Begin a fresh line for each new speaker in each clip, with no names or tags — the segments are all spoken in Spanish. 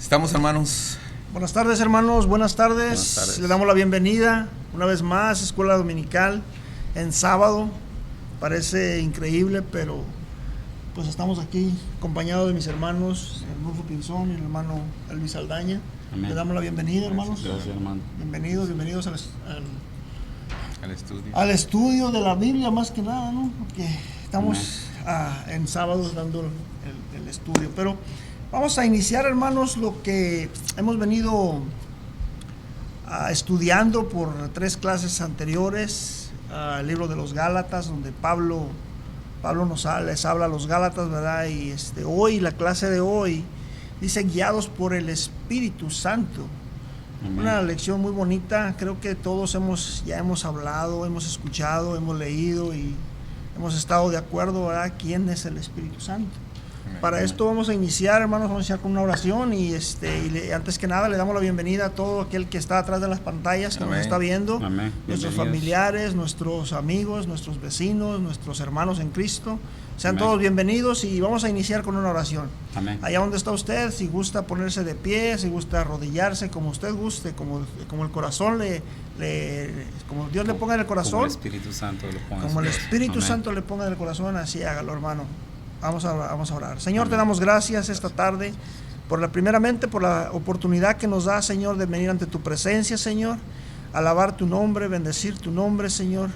Estamos, hermanos.
Buenas tardes, hermanos, buenas tardes.
Buenas tardes.
Le damos la bienvenida una vez más, Escuela Dominical, en sábado. Parece increíble, pero pues estamos aquí acompañados de mis hermanos, el Rufo Pinzón y el hermano Elvis Aldaña.
Amén.
Le damos la bienvenida, hermanos.
Gracias, hermano.
Bienvenidos
Al estudio.
al estudio de la Biblia, más que nada, ¿no? Porque estamos en sábados dando el estudio. Pero vamos a iniciar, hermanos, lo que hemos venido estudiando por 3 clases anteriores, el libro de los Gálatas, donde Pablo les habla a los Gálatas, ¿verdad? Y hoy, la clase de hoy, dice guiados por el Espíritu Santo.
Amén.
Una lección muy bonita. Creo que todos ya hemos hablado, hemos escuchado, hemos leído y hemos estado de acuerdo, ¿verdad? ¿Quién es el Espíritu Santo?
Amén.
Para esto vamos a iniciar, hermanos, vamos a iniciar con una oración y antes que nada le damos la bienvenida a todo aquel que está atrás de las pantallas, que
Amén.
nos está viendo,
Amén.
nuestros
Bienvenidos.
familiares, nuestros amigos, nuestros vecinos, nuestros hermanos en Cristo. Sean
Amén.
todos bienvenidos y vamos a iniciar con una oración.
Amén.
Allá donde está usted, si gusta ponerse de pie, si gusta arrodillarse, como usted guste, como el corazón como Dios le ponga en el
Como
corazón,
el Espíritu Santo lo ponga en
como el
su-
Espíritu
Amén.
Santo le ponga en el corazón, así hágalo, hermano. Vamos a orar. Señor, te damos gracias esta tarde primeramente por la oportunidad que nos da, Señor, de venir ante tu presencia, Señor, alabar tu nombre, bendecir tu nombre, Señor,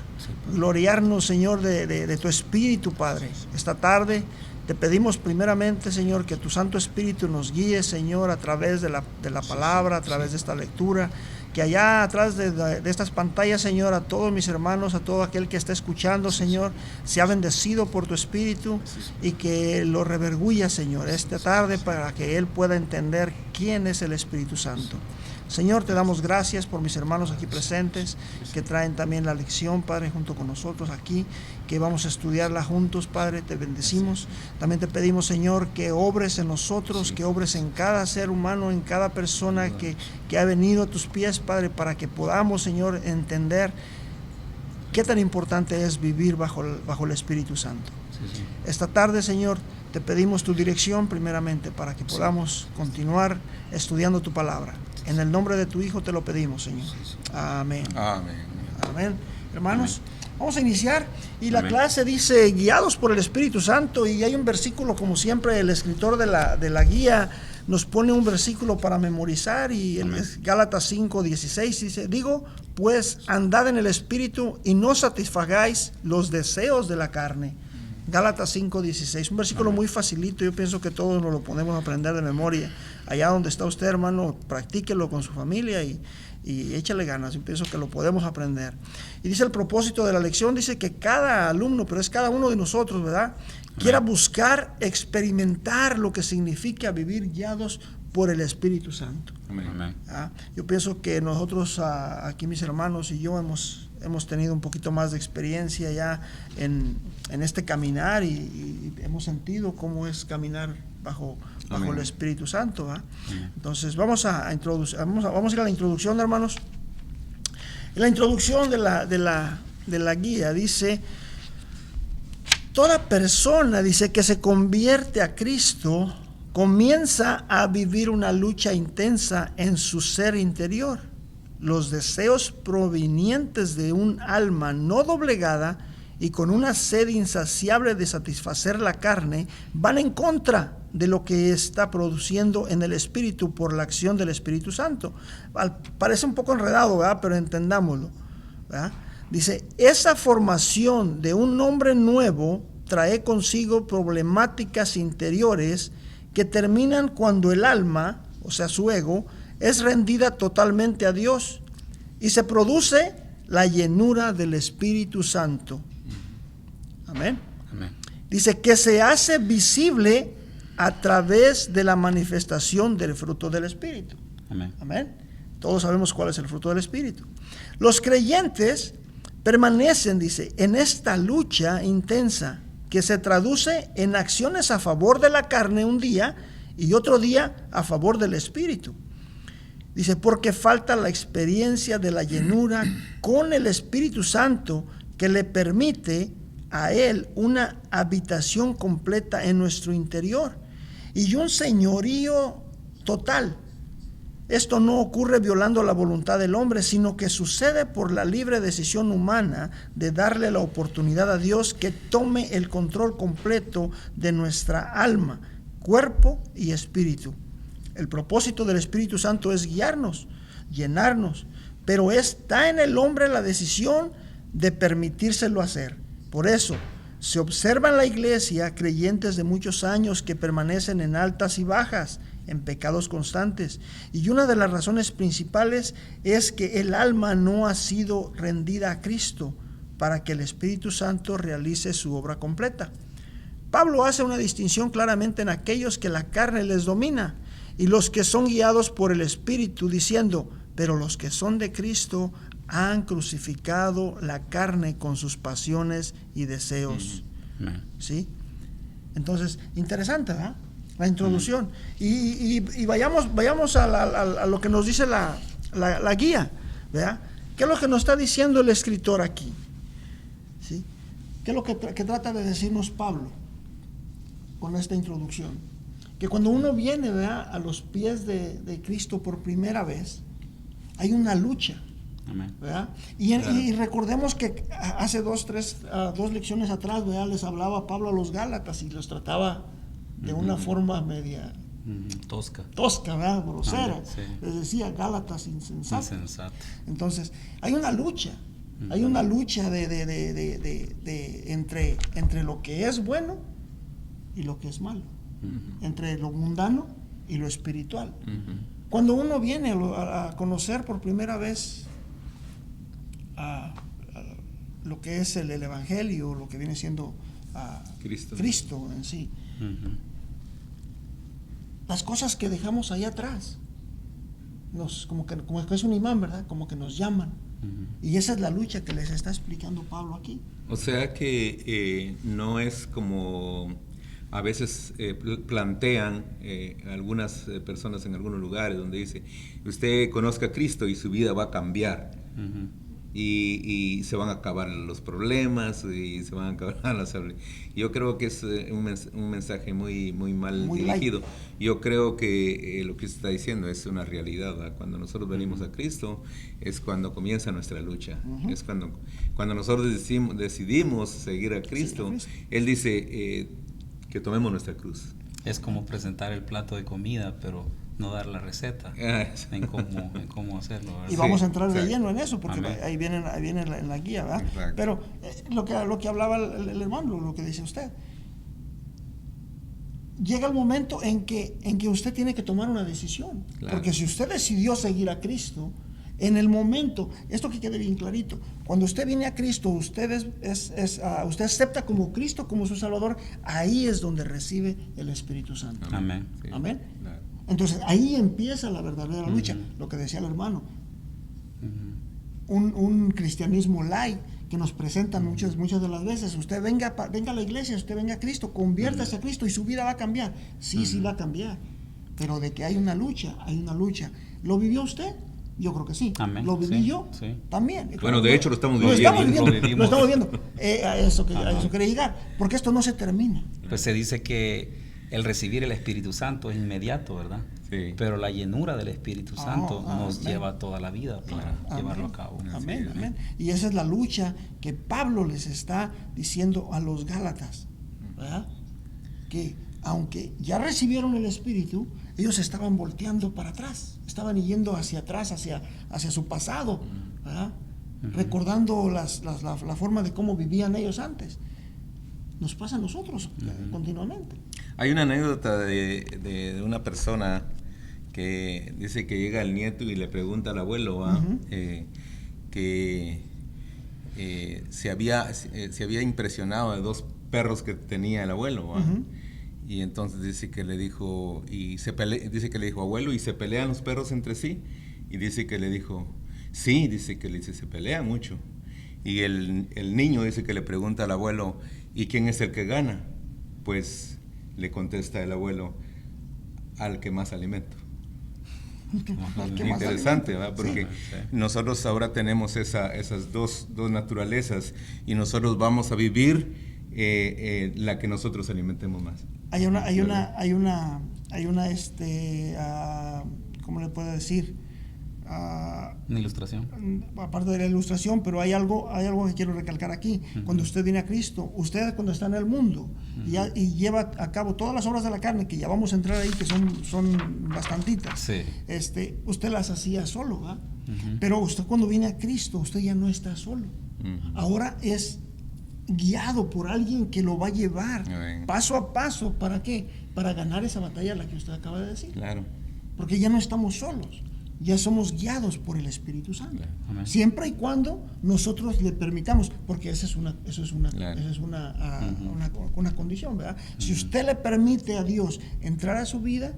gloriarnos, Señor, de tu Espíritu, Padre. Esta tarde te pedimos primeramente, Señor, que tu Santo Espíritu nos guíe, Señor, a través de la palabra, a través de esta lectura, que allá atrás de estas pantallas, Señor, a todos mis hermanos, a todo aquel que está escuchando, Señor, sea bendecido por tu Espíritu y que lo revergulla, Señor, esta tarde para que él pueda entender quién es el Espíritu Santo. Señor, te damos gracias por mis hermanos aquí presentes, que traen también la lección, Padre, junto con nosotros aquí, que vamos a estudiarla juntos, Padre, te bendecimos. También te pedimos, Señor, que obres en nosotros, que obres en cada ser humano, en cada persona que ha venido a tus pies, Padre, para que podamos, Señor, entender qué tan importante es vivir bajo el Espíritu Santo.
Sí.
Esta tarde, Señor, te pedimos tu dirección primeramente para que podamos continuar estudiando tu palabra. En el nombre de tu Hijo te lo pedimos, Señor. Amén.
Amén.
Amén. Hermanos, vamos a iniciar. Y la
Amén.
clase dice, guiados por el Espíritu Santo. Y hay un versículo, como siempre, el escritor de la guía nos pone un versículo para memorizar. Y es Gálatas 5:16. Dice, digo, pues andad en el Espíritu y no satisfagáis los deseos de la carne. Gálatas 5:16, un versículo muy facilito. Yo pienso que todos nos lo podemos aprender de memoria. Allá donde está usted, hermano, practíquelo con su familia y échale ganas. Yo pienso que lo podemos aprender. Y dice el propósito de la lección, dice que cada alumno, pero es cada uno de nosotros, ¿verdad? Quiera buscar experimentar lo que significa vivir guiados por el Espíritu Santo.
Amén.
Yo pienso que nosotros aquí, mis hermanos y yo, hemos tenido un poquito más de experiencia ya en este caminar y hemos sentido cómo es caminar bajo el Espíritu Santo, ¿va? Entonces vamos a ir a la introducción, hermanos. En la introducción de la guía dice: toda persona, dice, que se convierte a Cristo comienza a vivir una lucha intensa en su ser interior. Los deseos provenientes de un alma no doblegada y con una sed insaciable de satisfacer la carne van en contra de lo que está produciendo en el Espíritu por la acción del Espíritu Santo. Parece un poco enredado, ¿verdad? Pero entendámoslo, ¿verdad? Dice, esa formación de un hombre nuevo trae consigo problemáticas interiores que terminan cuando el alma, o sea, su ego, es rendida totalmente a Dios y se produce la llenura del Espíritu Santo. Amén.
Amén.
Dice que se hace visible a través de la manifestación del fruto del Espíritu.
Amén.
Amén. Todos sabemos cuál es el fruto del Espíritu. Los creyentes permanecen, dice, en esta lucha intensa que se traduce en acciones a favor de la carne un día y otro día a favor del Espíritu. Dice, porque falta la experiencia de la llenura con el Espíritu Santo que le permite a Él una habitación completa en nuestro interior y un señorío total esto no ocurre violando la voluntad del hombre, sino que sucede por la libre decisión humana de darle la oportunidad a Dios que tome el control completo de nuestra alma, cuerpo y espíritu. El propósito del Espíritu Santo es guiarnos, llenarnos, pero está en el hombre la decisión de permitírselo hacer. Por eso se observa en la iglesia creyentes de muchos años que permanecen en altas y bajas, en pecados constantes, y una de las razones principales es que el alma no ha sido rendida a Cristo para que el Espíritu Santo realice su obra completa. Pablo hace una distinción claramente en aquellos que la carne les domina y los que son guiados por el Espíritu, diciendo: pero los que son de Cristo han crucificado la carne con sus pasiones y deseos. ¿Sí? Entonces, interesante, ¿verdad? La introducción. Y vayamos a lo que nos dice la guía, ¿verdad? ¿Qué es lo que nos está diciendo el escritor aquí? ¿Sí? ¿Qué es lo que trata de decirnos Pablo con esta introducción? Que cuando uno viene, ¿verdad?, a los pies de Cristo por primera vez, hay una lucha.
Amén.
¿Verdad? Y recordemos que hace dos lecciones atrás, ¿verdad?, les hablaba Pablo a los Gálatas y los trataba de una forma media
tosca,
¿verdad?, grosera.
Sí.
Les decía: Gálatas insensatos.
Insensato.
Entonces, hay una lucha. Hay una lucha entre lo que es bueno y lo que es malo. Entre lo mundano y lo espiritual. Cuando uno viene a conocer por primera vez a lo que es el Evangelio, lo que viene siendo Cristo en sí, las cosas que dejamos ahí atrás, como que es un imán, ¿verdad?, como que nos llaman. Y esa es la lucha que les está explicando Pablo aquí.
O sea que no es como a veces plantean algunas personas en algunos lugares donde dice: usted conozca a Cristo y su vida va a cambiar. Y se van a acabar los problemas y se van a acabar las... Yo creo que es un mensaje muy mal dirigido.
Light.
Yo creo que lo que se está diciendo es una realidad, ¿verdad? Cuando nosotros venimos a Cristo es cuando comienza nuestra lucha. Es cuando nosotros decidimos seguir a Cristo. Él dice que tomemos nuestra cruz.
Es como presentar el plato de comida, pero no dar la receta en cómo hacerlo, ¿verdad?
Y vamos a entrar de
exacto.
lleno en eso, porque
Amén.
ahí viene en la guía, ¿verdad?
Exacto.
Pero lo que hablaba el hermano, lo que dice usted, llega el momento en que usted tiene que tomar una decisión.
Claro.
Porque si usted decidió seguir a Cristo, en el momento, esto que quede bien clarito, cuando usted viene a Cristo, usted usted acepta como Cristo, como su Salvador, ahí es donde recibe el Espíritu Santo.
Amén.
Sí,
Amén.
claro.
Entonces ahí empieza la verdadera lucha, lo que decía el hermano. Un cristianismo light que nos presentan muchas de las veces: usted venga a la iglesia, usted venga a Cristo, conviértase a Cristo y su vida va a cambiar. Sí va a cambiar, pero de que hay una lucha. ¿Lo vivió usted? Yo creo que sí.
Amén.
¿Lo viví
Sí,
yo?
sí.
También.
Bueno, de hecho lo estamos
Lo
viviendo.
estamos viviendo. A eso quería llegar, porque esto no se termina.
Pues se dice que el recibir el Espíritu Santo es inmediato, ¿verdad?
Sí.
Pero la llenura del Espíritu Santo nos
amén.
lleva toda la vida para llevarlo a cabo.
Amén,
es.
amén. Y esa es la lucha que Pablo les está diciendo a los Gálatas, ¿verdad? Que aunque ya recibieron el Espíritu, ellos estaban volteando para atrás, estaban yendo hacia atrás, hacia su pasado, ¿verdad? Recordando la forma de cómo vivían ellos antes. Nos pasa a nosotros continuamente.
Hay una anécdota de una persona que dice que llega el nieto y le pregunta al abuelo que se había impresionado de dos perros que tenía el abuelo. Y entonces dice que le dijo, abuelo, ¿y se pelean los perros entre sí? Y dice que le dijo, sí, dice que se pelean mucho. Y el niño dice que le pregunta al abuelo, ¿y quién es el que gana? Pues le contesta el abuelo, al que más alimento. Interesante, ¿verdad? Porque nosotros ahora tenemos esas dos naturalezas y nosotros vamos a vivir la que nosotros alimentemos más.
Hay una ¿cómo le puedo decir?
Una ilustración.
Aparte de la ilustración, pero hay algo que quiero recalcar aquí. Cuando usted viene a Cristo, usted cuando está en el mundo y lleva a cabo todas las obras de la carne, que ya vamos a entrar ahí, que son bastantitas,
Sí.
Usted las hacía solo, ¿verdad? Pero usted cuando viene a Cristo, usted ya no está solo. Ahora es guiado por alguien que lo va a llevar paso a paso. ¿Para qué? Para ganar esa batalla a la que usted acaba de decir.
Claro.
Porque ya no estamos solos, ya somos guiados por el Espíritu Santo.
Amén.
Siempre y cuando nosotros le permitamos, porque esa es una condición, ¿verdad? Si usted le permite a Dios entrar a su vida,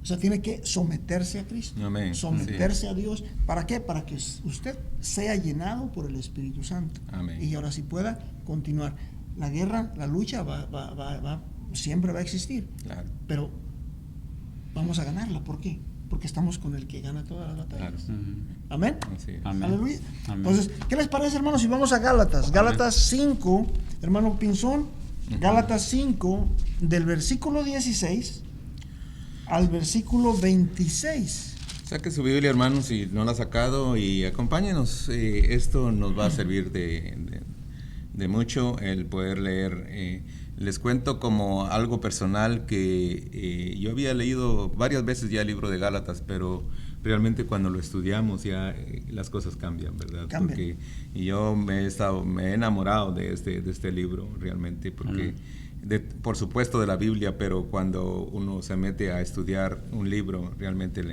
o sea, tiene que someterse a Cristo.
Amén.
Someterse a Dios. ¿Para qué? Para que usted sea llenado por el Espíritu Santo.
Amén.
Y ahora sí pueda continuar. La guerra, la lucha siempre va a existir.
Claro.
Pero vamos a ganarla. ¿Por qué? Porque estamos con el que gana todas las batallas.
Claro.
Amén.
Así es.
Amén.
Aleluya.
Amén.
Entonces, ¿qué les parece, hermanos, si vamos a Gálatas? Gálatas 5, hermano Pinzón. Gálatas 5, del versículo 16 al versículo 26.
Saque su Biblia, hermanos, si no la ha sacado, y acompáñenos. Esto nos va a servir de mucho el poder leer. Les cuento como algo personal que yo había leído varias veces ya el libro de Gálatas, pero realmente cuando lo estudiamos ya las cosas cambian, ¿verdad?
Cambian.
Porque yo me he enamorado de este libro realmente, porque por supuesto de la Biblia, pero cuando uno se mete a estudiar un libro realmente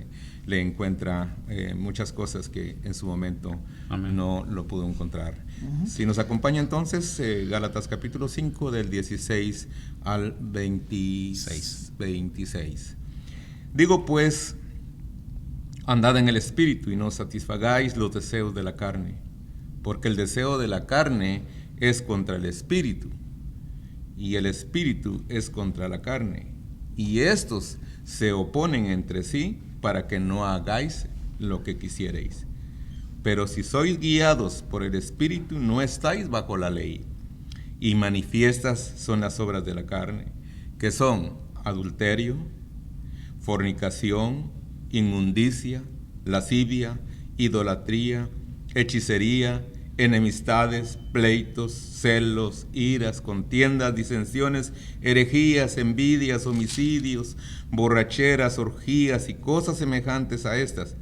le encuentra muchas cosas que en su momento no lo pudo encontrar. Si nos acompaña entonces Gálatas capítulo 5 del 16 al 26. Digo pues, andad en el Espíritu y no satisfagáis los deseos de la carne, porque el deseo de la carne es contra el Espíritu, y el Espíritu es contra la carne, y estos se oponen entre sí para que no hagáis lo que quisierais. Pero si sois guiados por el Espíritu, no estáis bajo la ley. Y manifiestas son las obras de la carne, que son adulterio, fornicación, inmundicia, lascivia, idolatría, hechicería, enemistades, pleitos, celos, iras, contiendas, disensiones, herejías, envidias, homicidios, borracheras, orgías y cosas semejantes a estas,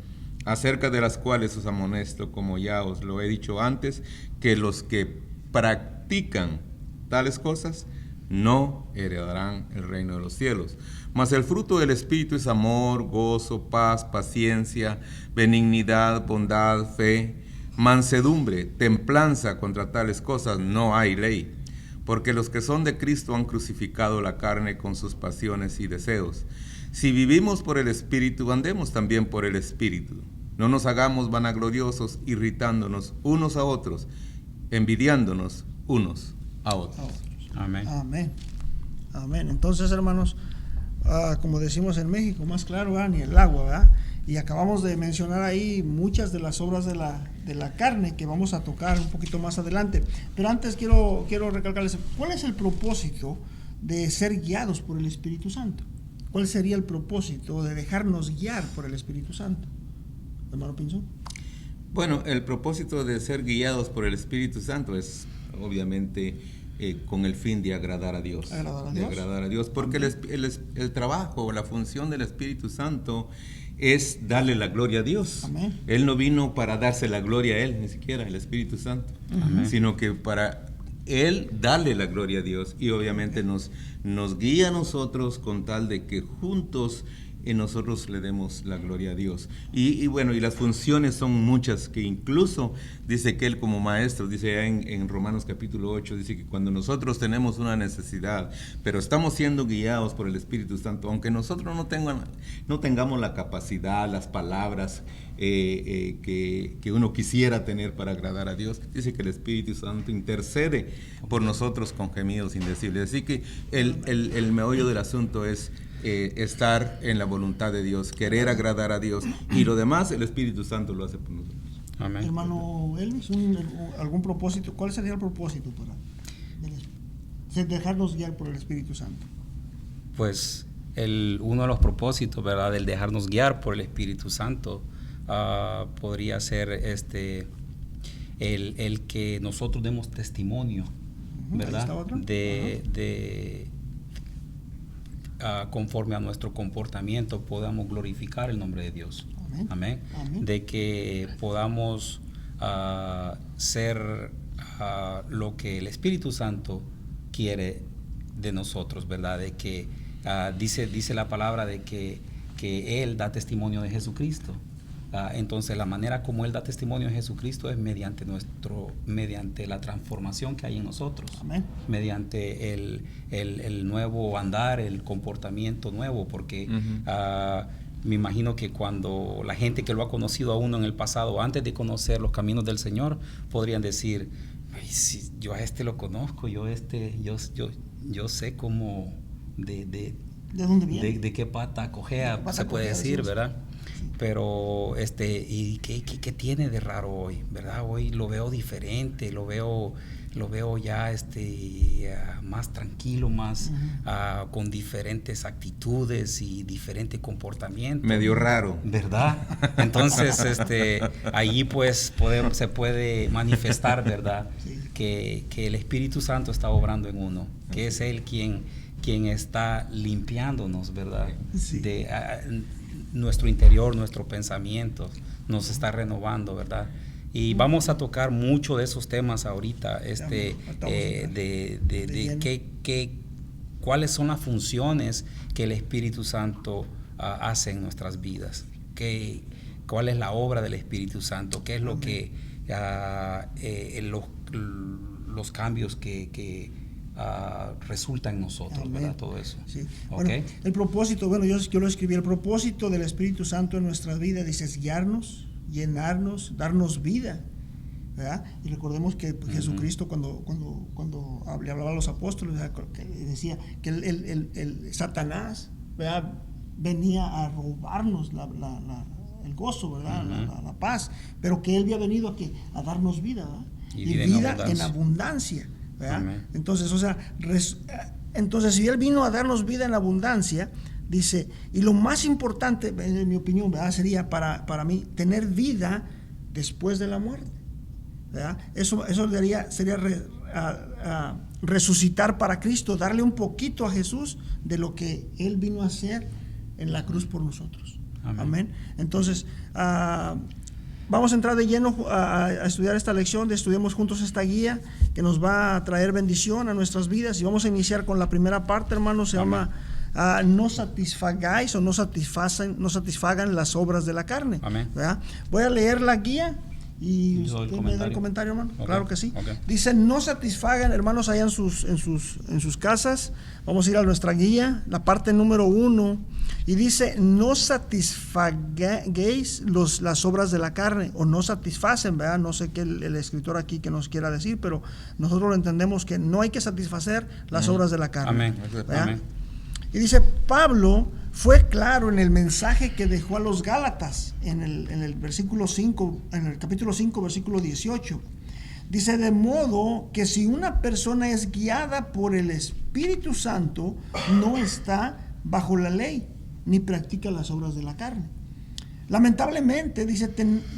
acerca de las cuales os amonesto, como ya os lo he dicho antes, que los que practican tales cosas no heredarán el reino de los cielos. Mas el fruto del Espíritu es amor, gozo, paz, paciencia, benignidad, bondad, fe, mansedumbre, templanza. Contra tales cosas no hay ley. Porque los que son de Cristo han crucificado la carne con sus pasiones y deseos. Si vivimos por el Espíritu, andemos también por el Espíritu. No nos hagamos vanagloriosos, irritándonos unos a otros, envidiándonos unos a otros.
Amén.
Amén. Amén. Entonces, hermanos, como decimos en México, más claro ni el agua, ¿verdad? Y acabamos de mencionar ahí muchas de las obras de la carne que vamos a tocar un poquito más adelante. Pero antes quiero recalcarles, ¿cuál es el propósito de ser guiados por el Espíritu Santo? ¿Cuál sería el propósito de dejarnos guiar por el Espíritu Santo? Hermano Pinzón.
Bueno, el propósito de ser guiados por el Espíritu Santo es obviamente con el fin de agradar a Dios. Agradar a Dios, porque el trabajo, la función del Espíritu Santo es darle la gloria a Dios.
Amén.
Él no vino para darse la gloria a Él, ni siquiera el Espíritu Santo, sino que para Él darle la gloria a Dios, y obviamente nos guía a nosotros con tal de que juntos nosotros le demos la gloria a Dios. Y bueno, y las funciones son muchas, que incluso dice que Él como maestro, dice en Romanos capítulo 8, dice que cuando nosotros tenemos una necesidad, pero estamos siendo guiados por el Espíritu Santo, aunque nosotros no tengamos la capacidad, las palabras que uno quisiera tener para agradar a Dios, dice que el Espíritu Santo intercede por nosotros con gemidos indecibles. Así que el meollo del asunto es estar en la voluntad de Dios, querer agradar a Dios, y lo demás el Espíritu Santo lo hace por nosotros.
Amén.
Hermano Elvis, ¿algún propósito? ¿Cuál sería el propósito para dejarnos guiar por el Espíritu Santo?
Pues uno de los propósitos, ¿verdad?, del dejarnos guiar por el Espíritu Santo, podría ser el que nosotros demos testimonio, ¿verdad?, conforme a nuestro comportamiento podamos glorificar el nombre de Dios. Amén. De que podamos ser lo que el Espíritu Santo quiere de nosotros, ¿verdad? De que dice la palabra de que Él da testimonio de Jesucristo. Entonces la manera como Él da testimonio de Jesucristo es mediante la transformación que hay en nosotros. Amén. Mediante el nuevo andar, el comportamiento nuevo, porque me imagino que cuando la gente que lo ha conocido a uno en el pasado, antes de conocer los caminos del Señor, podrían decir: si yo a lo conozco, yo sé cómo ¿de dónde viene? De qué pata cojea, se puede decir, ¿verdad? Pero ¿y qué tiene de raro hoy, verdad? Hoy lo veo diferente, lo veo ya más tranquilo, más con diferentes actitudes y diferente comportamiento.
Medio raro,
¿verdad? Entonces allí pues se puede manifestar, ¿verdad? Sí. Que el Espíritu Santo está obrando en uno, que es Él quien está limpiándonos, ¿verdad? Sí. De nuestro interior, nuestro pensamiento, nos está renovando, ¿verdad? Y vamos a tocar mucho de esos temas ahorita, cuáles son las funciones que el Espíritu Santo hace en nuestras vidas, cuál es la obra del Espíritu Santo, qué es lo que los cambios que resulta en nosotros, ¿verdad? Todo eso.
Sí.
¿Okay?
Bueno, el propósito, yo lo escribí, el propósito del Espíritu Santo en nuestras vidas, dice, es guiarnos, llenarnos, darnos vida, ¿verdad? Y recordemos que Jesucristo cuando le hablaba a los apóstoles, ¿verdad?, que decía que el Satanás, ¿verdad?, venía a robarnos el gozo, ¿verdad?, la paz, pero que Él había venido a darnos vida, ¿verdad? Y vida en abundancia. Entonces, entonces, si Él vino a darnos vida en abundancia, dice, y lo más importante, en mi opinión, ¿verdad?, sería para mí tener vida después de la muerte, ¿verdad? Eso sería resucitar para Cristo, darle un poquito a Jesús de lo que Él vino a hacer en la cruz por nosotros. Amén. Entonces, vamos a entrar de lleno a estudiar esta lección, estudiemos juntos esta guía que nos va a traer bendición a nuestras vidas, y vamos a iniciar con la primera parte, hermanos. Se llama no satisfagáis o no satisfagan las obras de la carne. Amén. ¿Verdad? Voy a leer la guía y usted me da el comentario, hermano. Okay. Claro que sí. Okay. Dice, no satisfagan, hermanos, allá en sus casas. Vamos a ir a nuestra guía, la parte número 1, y dice, no satisfagáis las obras de la carne, o no satisfacen, ¿verdad? No sé qué el escritor aquí que nos quiera decir, pero nosotros lo entendemos que no hay que satisfacer las obras de la carne. Amén. Amén. Y dice, Pablo fue claro en el mensaje que dejó a los Gálatas en el versículo 5, en el capítulo 5, versículo 18. Dice, de modo que si una persona es guiada por el Espíritu Santo, no está bajo la ley, ni practica las obras de la carne. Lamentablemente, dice,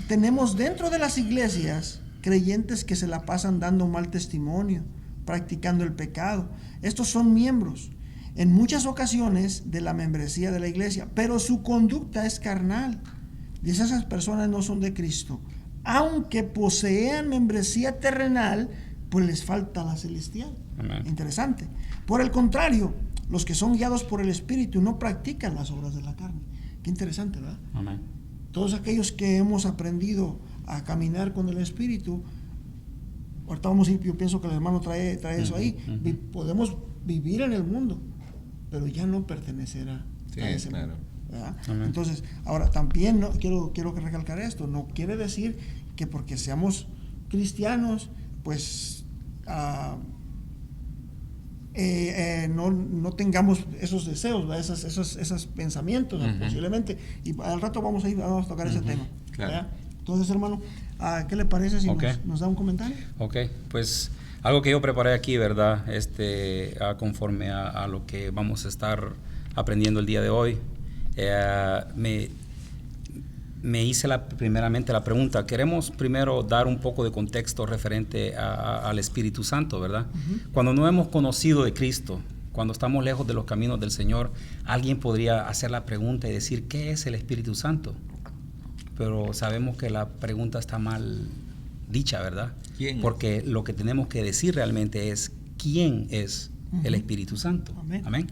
tenemos dentro de las iglesias creyentes que se la pasan dando mal testimonio, practicando el pecado. Estos son miembros en muchas ocasiones de la membresía de la iglesia, pero su conducta es carnal. Dice, esas personas no son de Cristo. Aunque posean membresía terrenal, pues les falta la celestial. Amén. Interesante. Por el contrario, los que son guiados por el Espíritu no practican las obras de la carne. Qué interesante, ¿verdad? Amén. Todos aquellos que hemos aprendido a caminar con el Espíritu, ahorita vamos a ir, yo pienso que el hermano trae eso ahí, podemos vivir en el mundo, pero ya no pertenecer a ese mundo. Entonces, ahora también quiero recalcar esto, no quiere decir que porque seamos cristianos, pues no tengamos esos deseos, esos pensamientos, posiblemente, y al rato vamos a tocar ese tema. Claro. Entonces, hermano, ¿qué le parece si nos da un comentario?
Ok, pues algo que yo preparé aquí, ¿verdad? Conforme a lo que vamos a estar aprendiendo el día de hoy, me hice primeramente la pregunta. Queremos primero dar un poco de contexto referente al Espíritu Santo, ¿verdad? Cuando no hemos conocido de Cristo, cuando estamos lejos de los caminos del Señor, alguien podría hacer la pregunta y decir, ¿qué es el Espíritu Santo? Pero sabemos que la pregunta está mal dicha, ¿verdad?
¿Quién?
Porque lo que tenemos que decir realmente es, ¿quién es el Espíritu Santo?
Amén.
Amén.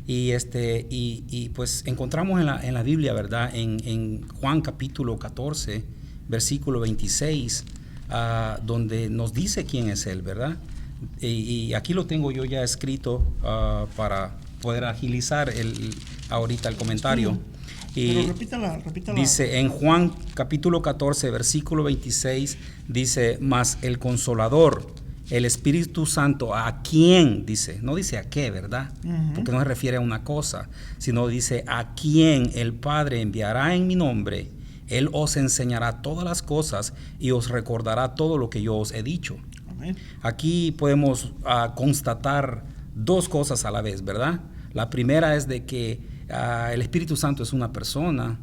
Y pues encontramos en la Biblia, ¿verdad? En Juan capítulo 14, versículo 26, donde nos dice quién es Él, ¿verdad? Y aquí lo tengo yo ya escrito para poder agilizar ahorita el comentario.
Pero repítala.
Dice en Juan capítulo 14, versículo 26, dice, mas el Consolador, el Espíritu Santo, ¿a quién? Dice, no dice a qué, ¿verdad? Porque no se refiere a una cosa, sino dice, a quién el Padre enviará en mi nombre, Él os enseñará todas las cosas y os recordará todo lo que yo os he dicho.
Amén.
Aquí podemos constatar dos cosas a la vez, ¿verdad? La primera es de que el Espíritu Santo es una persona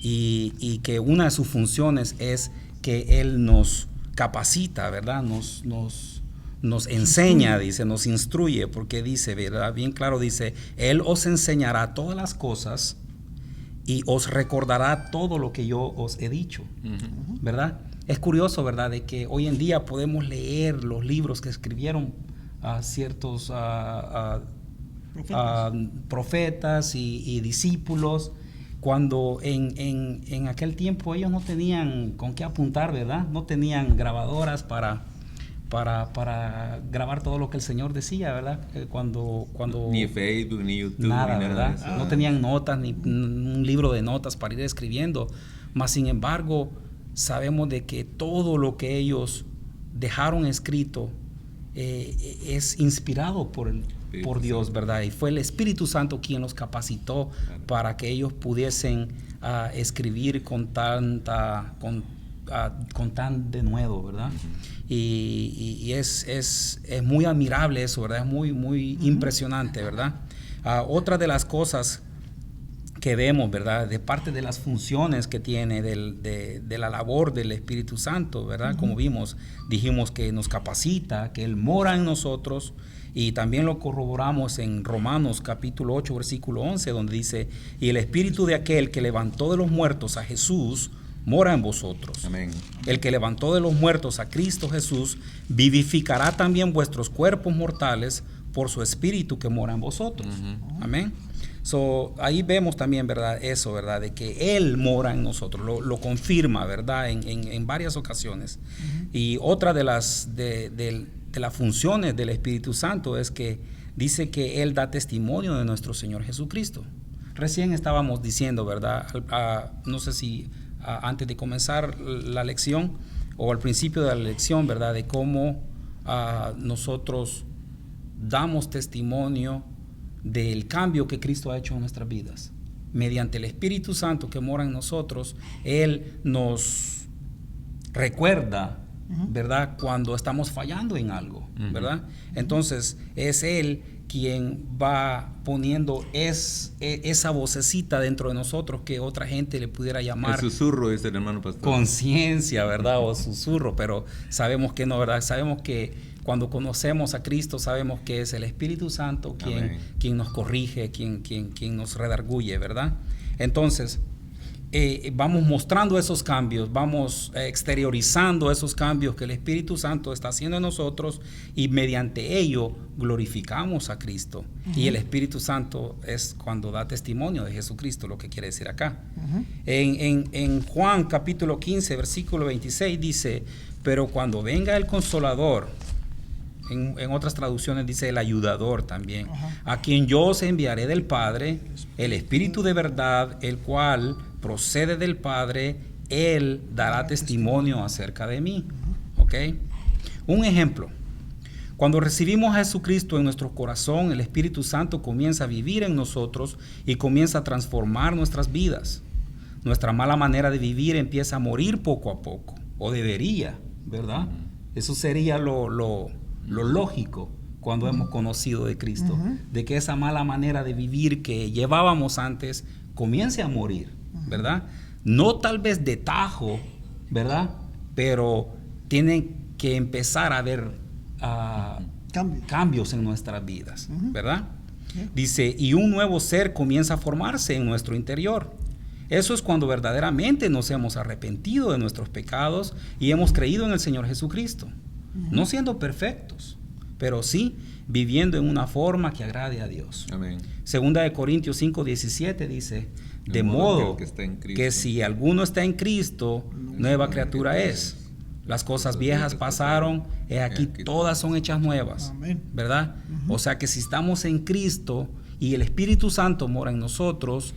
y que una de sus funciones es que Él nos capacita, ¿verdad? Nos enseña, dice, nos instruye, porque dice, ¿verdad? Bien claro dice, Él os enseñará todas las cosas y os recordará todo lo que yo os he dicho, ¿verdad? Es curioso, ¿verdad? De que hoy en día podemos leer los libros que escribieron ciertos profetas y discípulos, cuando en aquel tiempo ellos no tenían con qué apuntar, ¿verdad? No tenían grabadoras para grabar todo lo que el Señor decía, ¿verdad? Cuando
ni Facebook, ni YouTube,
nada,
ni
¿verdad?
nada de eso.
No tenían notas, ni un libro de notas para ir escribiendo. Mas, sin embargo, sabemos de que todo lo que ellos dejaron escrito es inspirado por Dios, ¿verdad? Y fue el Espíritu Santo quien los capacitó para que ellos pudiesen escribir con tan denuedo, ¿verdad? Y es muy admirable eso, ¿verdad? Es muy impresionante, ¿verdad? Otra de las cosas que vemos, ¿verdad? De parte de las funciones que tiene de la labor del Espíritu Santo, ¿verdad? Como dijimos que nos capacita, que Él mora en nosotros, y también lo corroboramos en Romanos capítulo 8, versículo 11, donde dice, y el Espíritu de aquel que levantó de los muertos a Jesús mora en vosotros.
Amén.
El que levantó de los muertos a Cristo Jesús vivificará también vuestros cuerpos mortales por su Espíritu que mora en vosotros. Amén. Ahí vemos también, ¿verdad? Eso, ¿verdad? De que Él mora en nosotros, lo confirma, ¿verdad? En varias ocasiones. Y otra de las funciones del Espíritu Santo es que dice que Él da testimonio de nuestro Señor Jesucristo. Recién estábamos diciendo, ¿verdad? No sé si antes de comenzar la lección o al principio de la lección, ¿verdad? De cómo nosotros damos testimonio del cambio que Cristo ha hecho en nuestras vidas. Mediante el Espíritu Santo que mora en nosotros, Él nos recuerda, ¿verdad? Cuando estamos fallando en algo, ¿verdad? Entonces, es Él quien va poniendo esa vocecita dentro de nosotros que otra gente le pudiera llamar.
El susurro es el hermano pastor.
Conciencia, ¿verdad? O susurro, pero sabemos que no, ¿verdad? Sabemos que cuando conocemos a Cristo, sabemos que es el Espíritu Santo quien nos corrige, quien nos redarguye, ¿verdad? Entonces, vamos mostrando esos cambios, vamos exteriorizando esos cambios que el Espíritu Santo está haciendo en nosotros, y mediante ello glorificamos a Cristo. Y el Espíritu Santo es cuando da testimonio de Jesucristo, lo que quiere decir acá. En Juan capítulo 15, versículo 26 dice, pero cuando venga el Consolador, en otras traducciones dice el ayudador también, a quien yo os enviaré del Padre, el Espíritu de verdad, el cual procede del Padre, Él dará testimonio acerca de mí. ¿Ok? Un ejemplo. Cuando recibimos a Jesucristo en nuestro corazón, el Espíritu Santo comienza a vivir en nosotros y comienza a transformar nuestras vidas. Nuestra mala manera de vivir empieza a morir poco a poco, o debería, ¿verdad? Eso sería lo lógico, cuando hemos conocido de Cristo, de que esa mala manera de vivir que llevábamos antes comience a morir, ¿verdad? No tal vez de tajo, ¿verdad? Pero tienen que empezar a haber cambios en nuestras vidas, ¿verdad? Dice, y un nuevo ser comienza a formarse en nuestro interior. Eso es cuando verdaderamente nos hemos arrepentido de nuestros pecados y hemos creído en el Señor Jesucristo. No siendo perfectos, pero sí viviendo en una forma que agrade a Dios.
Amén.
Segunda de Corintios 5:17 dice, de modo que si alguno está en Cristo, nueva criatura es. Las cosas viejas pasaron, aquí todas son hechas nuevas.
Amén.
¿Verdad? O sea que si estamos en Cristo y el Espíritu Santo mora en nosotros,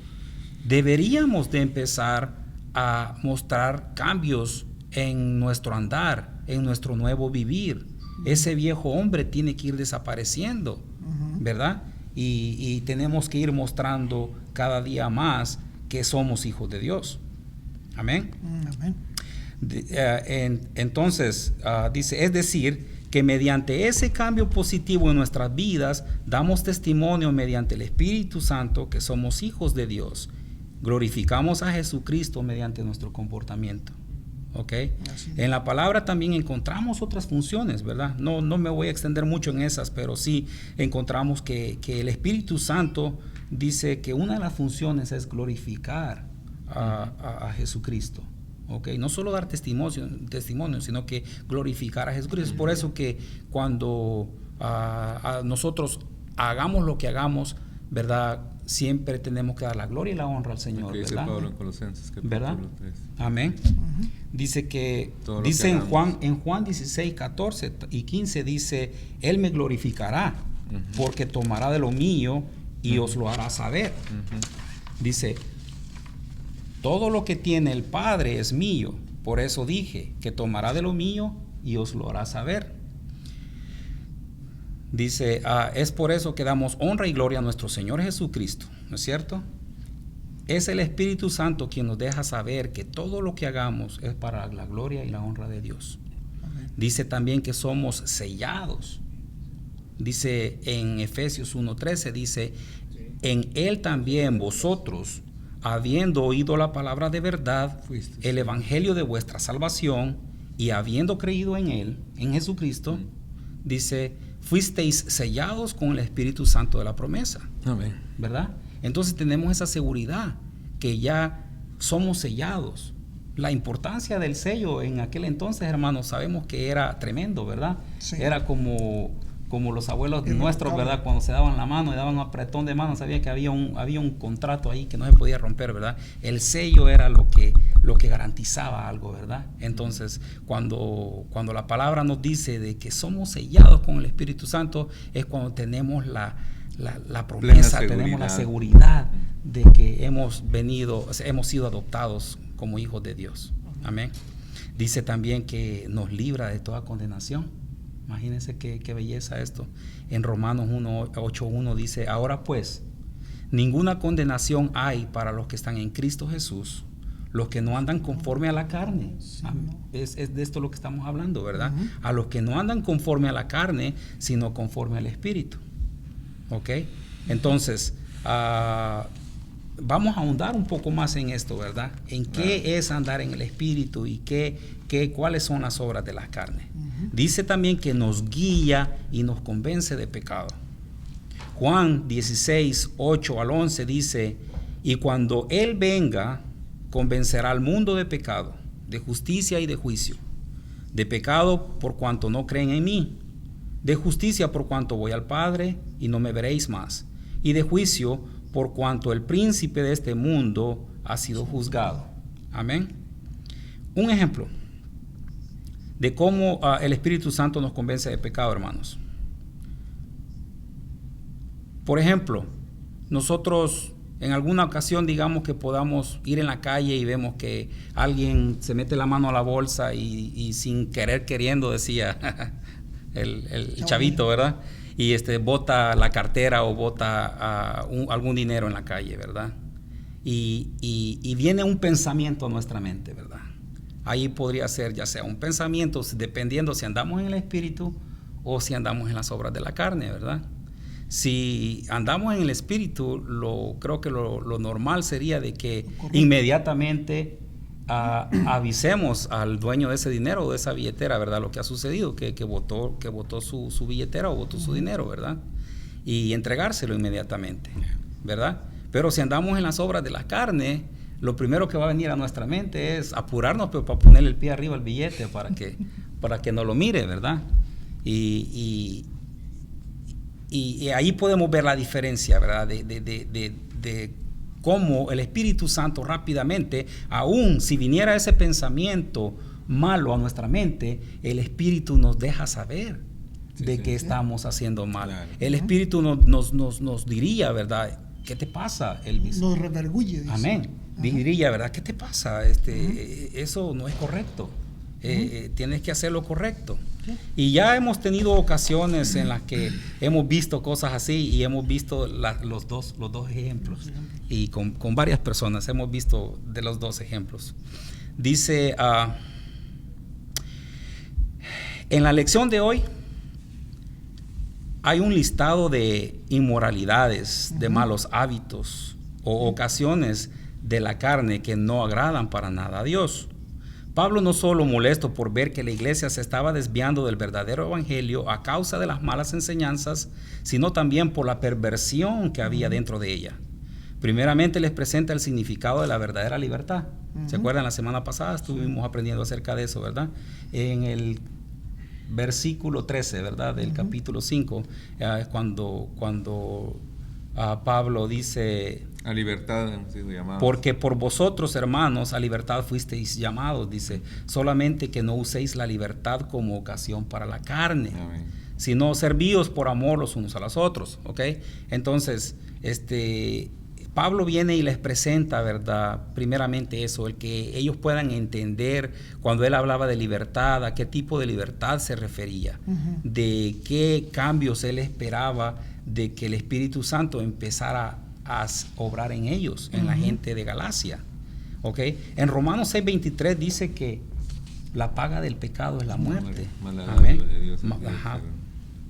deberíamos de empezar a mostrar cambios en nuestro andar, en nuestro nuevo vivir. Ese viejo hombre tiene que ir desapareciendo, ¿verdad? Y tenemos que ir mostrando cada día más que somos hijos de Dios. Amén.
Amén.
Entonces, dice, es decir, que mediante ese cambio positivo en nuestras vidas, damos testimonio mediante el Espíritu Santo que somos hijos de Dios. Glorificamos a Jesucristo mediante nuestro comportamiento. ¿Ok? En la palabra también encontramos otras funciones, ¿verdad? No me voy a extender mucho en esas, pero sí encontramos que el Espíritu Santo dice que una de las funciones es glorificar a Jesucristo. ¿Ok? No solo dar testimonio, sino que glorificar a Jesucristo. Es por eso que cuando nosotros hagamos lo que hagamos, ¿verdad? Siempre tenemos que dar la gloria y la honra al Señor,
que dice
¿verdad?
Pablo en Colosenses,
¿verdad?
3.
Amén. Dice que en Juan 16, 14 y 15 dice, Él me glorificará porque tomará de lo mío y os lo hará saber. Dice, todo lo que tiene el Padre es mío, por eso dije que tomará de lo mío y os lo hará saber. Dice, es por eso que damos honra y gloria a nuestro Señor Jesucristo, ¿no es cierto? Es el Espíritu Santo quien nos deja saber que todo lo que hagamos es para la gloria y la honra de Dios. Amén. Dice también que somos sellados. Dice en Efesios 1:13, dice, en Él también vosotros, habiendo oído la palabra de verdad, el evangelio de vuestra salvación, y habiendo creído en Él, en Jesucristo, dice, fuisteis sellados con el Espíritu Santo de la promesa.
Amén.
¿Verdad? Entonces tenemos esa seguridad que ya somos sellados. La importancia del sello en aquel entonces, hermanos, sabemos que era tremendo, ¿verdad? Sí. Era como los abuelos nuestros, ¿verdad? Cuando se daban la mano y daban un apretón de mano, sabía que había un contrato ahí que no se podía romper, ¿verdad? El sello era lo que garantizaba algo, ¿verdad? Entonces, cuando la palabra nos dice de que somos sellados con el Espíritu Santo, es cuando tenemos la promesa, tenemos la seguridad de que hemos sido adoptados como hijos de Dios. Amén. Dice también que nos libra de toda condenación. Imagínense qué belleza esto. En Romanos 8:1 dice, ahora pues, ninguna condenación hay para los que están en Cristo Jesús, los que no andan conforme a la carne. Sí. Es de esto lo que estamos hablando, ¿verdad? A los que no andan conforme a la carne, sino conforme al Espíritu. ¿Ok? Entonces, vamos a ahondar un poco más en esto, ¿verdad? En qué es andar en el Espíritu y cuáles son las obras de la carne. Dice también que nos guía y nos convence de pecado. Juan 16, 8 al 11 dice, y cuando Él venga, convencerá al mundo de pecado, de justicia y de juicio. De pecado por cuanto no creen en mí, de justicia por cuanto voy al Padre y no me veréis más, y de juicio por cuanto el príncipe de este mundo ha sido juzgado. Amén. Un ejemplo de cómo el Espíritu Santo nos convence de pecado, hermanos. Por ejemplo, nosotros en alguna ocasión, digamos que podamos ir en la calle y vemos que alguien se mete la mano a la bolsa y sin querer queriendo, decía el chavito, ¿verdad? Y bota la cartera o bota algún dinero en la calle, ¿verdad? Y viene un pensamiento a nuestra mente, ¿verdad? Ahí podría ser ya sea un pensamiento, dependiendo si andamos en el Espíritu o si andamos en las obras de la carne, ¿verdad? Si andamos en el Espíritu, creo que lo normal sería de que inmediatamente avisemos al dueño de ese dinero o de esa billetera, ¿verdad? Lo que ha sucedido, que votó su billetera o votó su dinero, ¿verdad? Y entregárselo inmediatamente, ¿verdad? Pero si andamos en las obras de la carne, lo primero que va a venir a nuestra mente es apurarnos, pero para ponerle el pie arriba al billete para que no lo mire, ¿verdad? Y ahí podemos ver la diferencia, ¿verdad? De cómo el Espíritu Santo rápidamente, aún si viniera ese pensamiento malo a nuestra mente, el Espíritu nos deja saber que estamos haciendo mal. Claro. El Espíritu nos diría, ¿verdad? ¿Qué te pasa, Elvis?
Nos redarguye. Dice.
Amén. Diría, ¿verdad? ¿Qué te pasa? Eso no es correcto. Tienes que hacer lo correcto. Y ya hemos tenido ocasiones en las que hemos visto cosas así y hemos visto los dos ejemplos. Y con varias personas hemos visto de los dos ejemplos. Dice, en la lección de hoy hay un listado de inmoralidades, de malos hábitos o ocasiones de la carne que no agradan para nada a Dios. Pablo no solo molesto por ver que la iglesia se estaba desviando del verdadero evangelio a causa de las malas enseñanzas, sino también por la perversión que había dentro de ella. Primeramente les presenta el significado de la verdadera libertad. ¿Se acuerdan? La semana pasada estuvimos aprendiendo acerca de eso, ¿verdad? En el versículo 13, ¿verdad? Del capítulo 5, cuando Pablo dice:
a libertad hemos sido llamados.
Porque por vosotros, hermanos, a libertad fuisteis llamados, dice, solamente que no uséis la libertad como ocasión para la carne, amén, sino servíos por amor los unos a los otros, ¿ok? Entonces, Pablo viene y les presenta, ¿verdad? Primeramente eso, el que ellos puedan entender cuando él hablaba de libertad, a qué tipo de libertad se refería, de qué cambios él esperaba de que el Espíritu Santo empezara a obrar en ellos, en la gente de Galacia, ¿ok? En Romanos 6:23 dice que la paga del pecado es la muerte. Amén.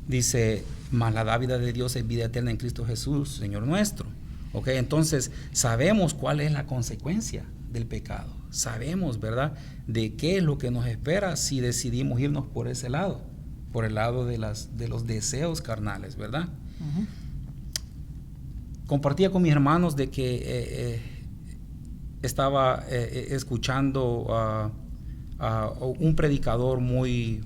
Dice, mas la dávida de Dios es vida eterna en Cristo Jesús, Señor nuestro. ¿Ok? Entonces, sabemos cuál es la consecuencia del pecado. Sabemos, ¿verdad?, de qué es lo que nos espera si decidimos irnos por ese lado, por el lado de los deseos carnales, ¿verdad? Compartía con mis hermanos de que estaba escuchando a un predicador muy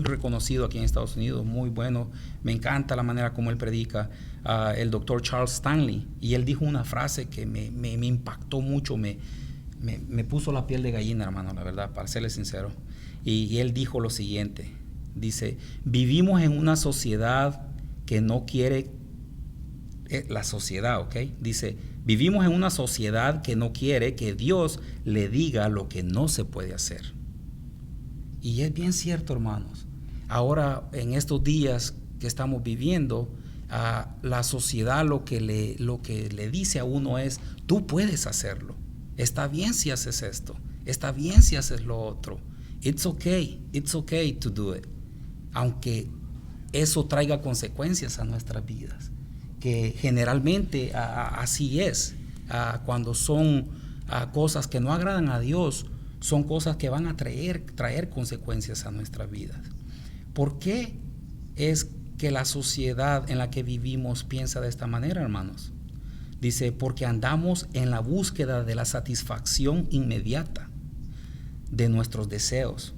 reconocido aquí en Estados Unidos, muy bueno. Me encanta la manera como él predica, el doctor Charles Stanley. Y él dijo una frase que me impactó mucho, me puso la piel de gallina, hermano, la verdad, para serle sincero. Y él dijo lo siguiente, dice: vivimos en una sociedad que no quiere, la sociedad, ¿ok? Dice, vivimos en una sociedad que no quiere que Dios le diga lo que no se puede hacer. Y es bien cierto, hermanos. Ahora, en estos días que estamos viviendo, la sociedad lo que le dice a uno es: tú puedes hacerlo. Está bien si haces esto. Está bien si haces lo otro. It's okay to do it. Aunque eso traiga consecuencias a nuestras vidas. Que generalmente así es. Cuando son cosas que no agradan a Dios, son cosas que van a traer consecuencias a nuestras vidas. ¿Por qué es que la sociedad en la que vivimos piensa de esta manera, hermanos? Dice, porque andamos en la búsqueda de la satisfacción inmediata de nuestros deseos.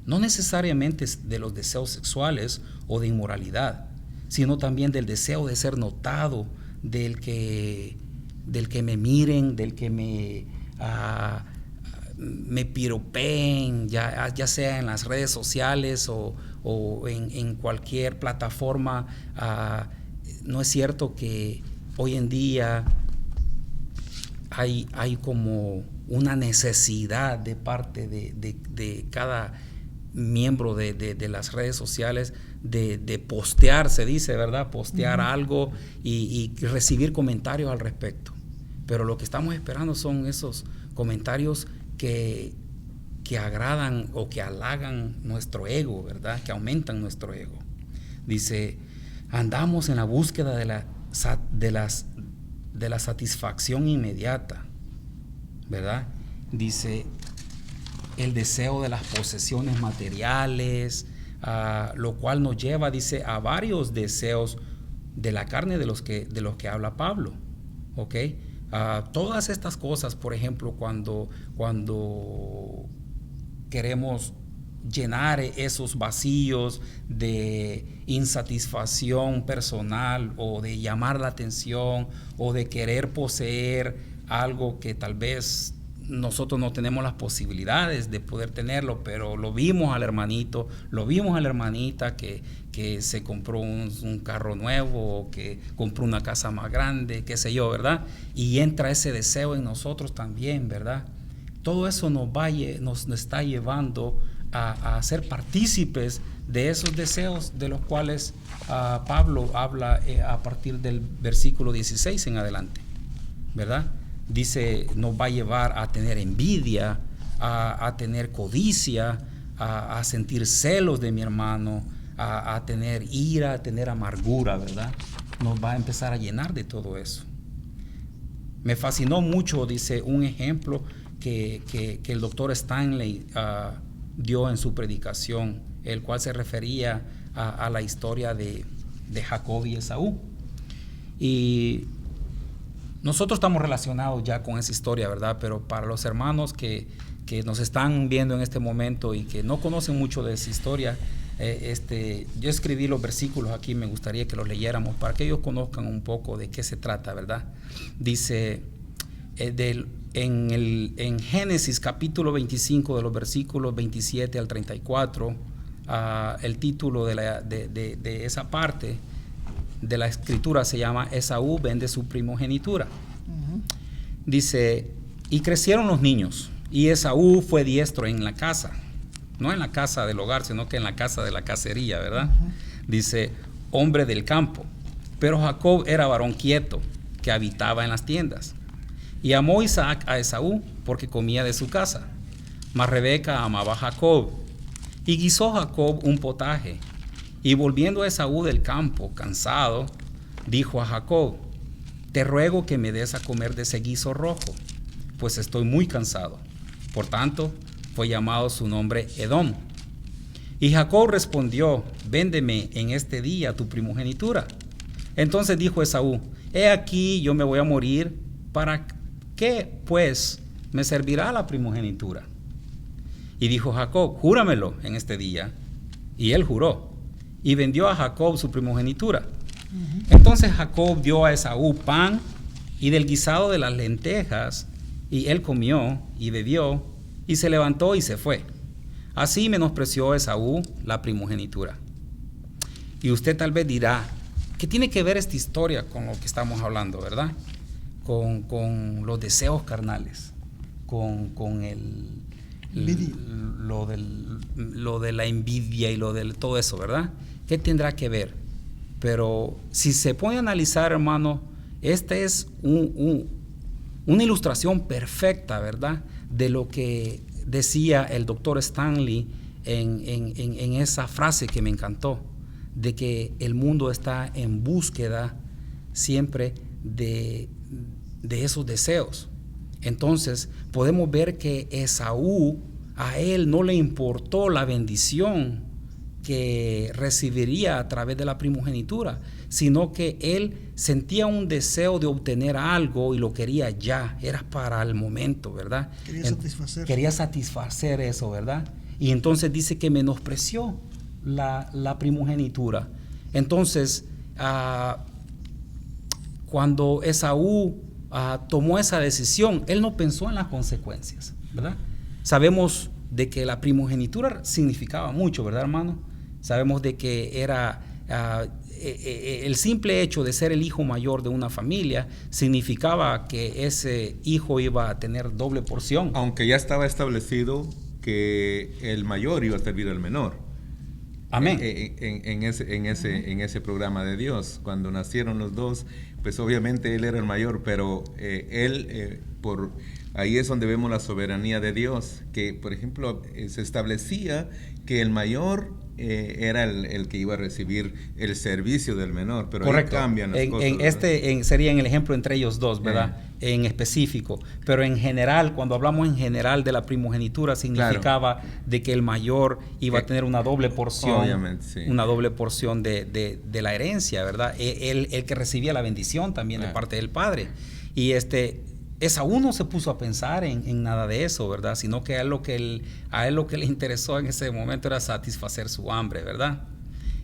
No necesariamente de los deseos sexuales o de inmoralidad, sino también del deseo de ser notado, del que me miren, del que me piropeen, ya sea en las redes sociales o en cualquier plataforma. No es cierto que hoy en día hay como una necesidad de parte de cada miembro de las redes sociales de postear, se dice, ¿verdad? Postear algo y recibir comentarios al respecto. Pero lo que estamos esperando son esos comentarios que agradan o que halagan nuestro ego, ¿verdad? Que aumentan nuestro ego. Dice, andamos en la búsqueda de la satisfacción inmediata, ¿verdad? Dice, el deseo de las posesiones materiales, lo cual nos lleva, dice, a varios deseos de la carne de los que habla Pablo, ¿ok? Todas estas cosas, por ejemplo, cuando queremos llenar esos vacíos de insatisfacción personal o de llamar la atención o de querer poseer algo que tal vez nosotros no tenemos las posibilidades de poder tenerlo, pero lo vimos al hermanito, lo vimos a la hermanita que se compró un carro nuevo o que compró una casa más grande, qué sé yo, ¿verdad? Y entra ese deseo en nosotros también, ¿verdad? Todo eso nos está llevando a ser partícipes de esos deseos de los cuales Pablo habla a partir del versículo 16 en adelante, ¿verdad? Dice, nos va a llevar a tener envidia, a tener codicia, a sentir celos de mi hermano, a tener ira, a tener amargura, ¿verdad? Nos va a empezar a llenar de todo eso. Me fascinó mucho, dice, un ejemplo que el doctor Stanley dio en su predicación, el cual se refería a la historia de Jacob y Esaú. Y nosotros estamos relacionados ya con esa historia, ¿verdad? Pero para los hermanos que nos están viendo en este momento y que no conocen mucho de esa historia, yo escribí los versículos aquí, me gustaría que los leyéramos para que ellos conozcan un poco de qué se trata, ¿verdad? Dice, en Génesis capítulo 25, de los versículos 27 al 34, el título de esa parte de la escritura se llama Esaú vende su primogenitura. Dice, y crecieron los niños, y Esaú fue diestro en la casa, no en la casa del hogar, sino que en la casa de la cacería, ¿verdad? Dice, hombre del campo, pero Jacob era varón quieto, que habitaba en las tiendas. Y amó Isaac a Esaú, porque comía de su casa, mas Rebeca amaba a Jacob. Y guisó Jacob un potaje, y volviendo a Esaú del campo, cansado, dijo a Jacob, te ruego que me des a comer de ese guiso rojo, pues estoy muy cansado. Por tanto, fue llamado su nombre Edom. Y Jacob respondió, véndeme en este día tu primogenitura. Entonces dijo Esaú, he aquí yo me voy a morir, ¿para qué pues me servirá la primogenitura? Y dijo Jacob, júramelo en este día. Y él juró, y vendió a Jacob su primogenitura. Entonces Jacob dio a Esaú pan y del guisado de las lentejas, y él comió y bebió, y se levantó y se fue. Así menospreció Esaú la primogenitura. Y usted tal vez dirá, ¿qué tiene que ver esta historia con lo que estamos hablando, verdad? Con los deseos carnales, con lo de la envidia y lo de todo eso, ¿verdad? ¿Qué tendrá que ver? Pero si se pone a analizar, hermano, esta es una ilustración perfecta, ¿verdad? De lo que decía el doctor Stanley en esa frase que me encantó, de que el mundo está en búsqueda siempre de esos deseos. Entonces podemos ver que Esaú, a él no le importó la bendición que recibiría a través de la primogenitura, sino que él sentía un deseo de obtener algo y lo quería ya, era para el momento, ¿verdad? Quería satisfacer eso, ¿verdad? Y entonces dice que menospreció la primogenitura. Entonces, cuando Esaú tomó esa decisión, él no pensó en las consecuencias, ¿verdad? Sabemos de que la primogenitura significaba mucho, ¿verdad, hermano? Sabemos de que era el simple hecho de ser el hijo mayor de una familia significaba que ese hijo iba a tener doble porción.
Aunque ya estaba establecido que el mayor iba a servir al menor.
Amén.
En ese programa de Dios, cuando nacieron los dos, pues obviamente él era el mayor, pero él ahí es donde vemos la soberanía de Dios, que por ejemplo se establecía que el mayor era el que iba a recibir el servicio del menor, pero
correcto.
ahí cambian las cosas.
Sería en el ejemplo entre ellos dos, ¿verdad? En específico. Pero en general, cuando hablamos en general de la primogenitura, significaba de que el mayor iba a tener una doble porción.
Obviamente, sí.
Una doble porción de la herencia, ¿verdad? El que recibía la bendición también de parte del padre. Y Esaú no se puso a pensar en nada de eso, ¿verdad? Sino que a él lo que le interesó en ese momento era satisfacer su hambre, ¿verdad?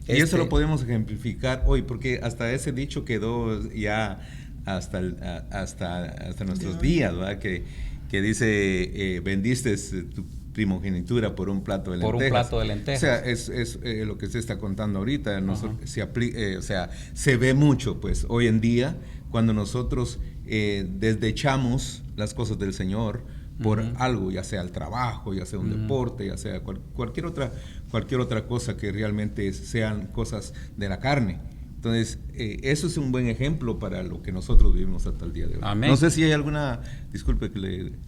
Y eso lo podemos ejemplificar hoy, porque hasta ese dicho quedó ya hasta nuestros días, ¿verdad? Que dice, vendiste tu primogenitura por un plato de lentejas.
Por un plato de lentejas.
O sea, es lo que se está contando ahorita. Se ve mucho, pues, hoy en día, cuando nosotros desdechamos las cosas del Señor por algo, ya sea el trabajo, ya sea un deporte, ya sea cualquier otra cosa que realmente sean cosas de la carne. Entonces, eso es un buen ejemplo para lo que nosotros vivimos hasta el día de hoy.
Amén.
No sé si hay alguna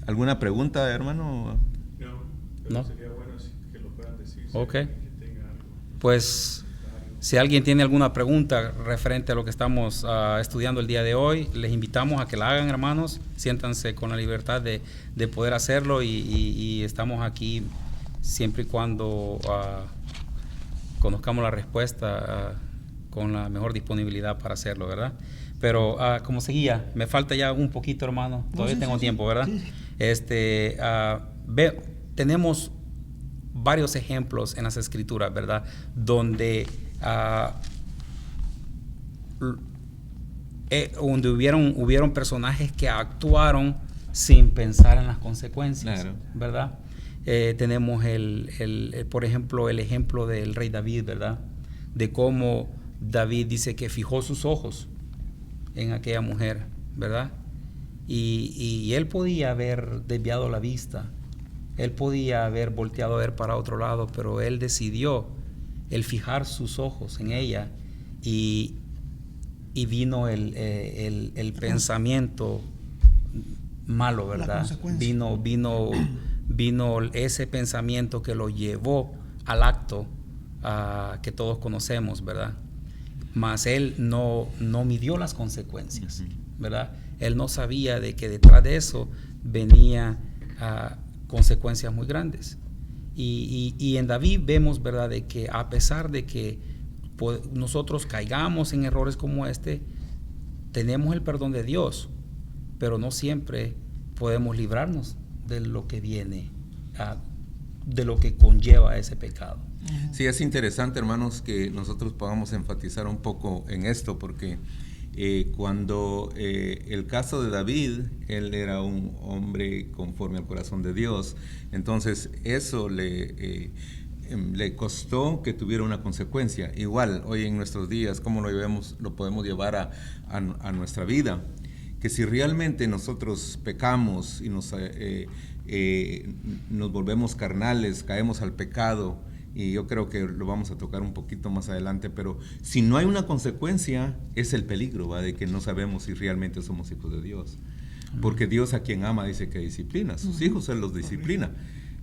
alguna pregunta, hermano.
No, sería bueno que lo puedan decir.
Ok.
Que tenga algo.
Pues, si alguien tiene alguna pregunta referente a lo que estamos estudiando el día de hoy, les invitamos a que la hagan, hermanos. Siéntanse con la libertad de poder hacerlo y estamos aquí siempre y cuando conozcamos la respuesta con la mejor disponibilidad para hacerlo, ¿verdad? Pero como seguía, me falta ya un poquito, hermano. Todavía tengo tiempo, ¿verdad? Sí. Tenemos varios ejemplos en las Escrituras, ¿verdad? Donde hubieron personajes que actuaron sin pensar en las consecuencias, claro, ¿verdad? Tenemos por ejemplo, el ejemplo del rey David, ¿verdad? De cómo David dice que fijó sus ojos en aquella mujer, ¿verdad? Y él podía haber desviado la vista, él podía haber volteado a ver para otro lado, pero él decidió el fijar sus ojos en ella y vino el pensamiento malo, ¿verdad? Vino ese pensamiento que lo llevó al acto que todos conocemos, ¿verdad? Mas él no midió las consecuencias, ¿verdad? Él no sabía de que detrás de eso venía consecuencias muy grandes. Y en David vemos, ¿verdad?, de que a pesar de que nosotros caigamos en errores como tenemos el perdón de Dios, pero no siempre podemos librarnos de lo que viene, de lo que conlleva ese pecado.
Sí, es interesante, hermanos, que nosotros podamos enfatizar un poco en esto, porque cuando el caso de David, él era un hombre conforme al corazón de Dios, entonces eso le costó que tuviera una consecuencia. Igual, hoy en nuestros días, ¿cómo lo podemos llevar a nuestra vida? Que si realmente nosotros pecamos y nos volvemos carnales, caemos al pecado, y yo creo que lo vamos a tocar un poquito más adelante, pero si no hay una consecuencia, es el peligro, ¿va? De que no sabemos si realmente somos hijos de Dios. Porque Dios a quien ama dice que disciplina, sus hijos Él los disciplina.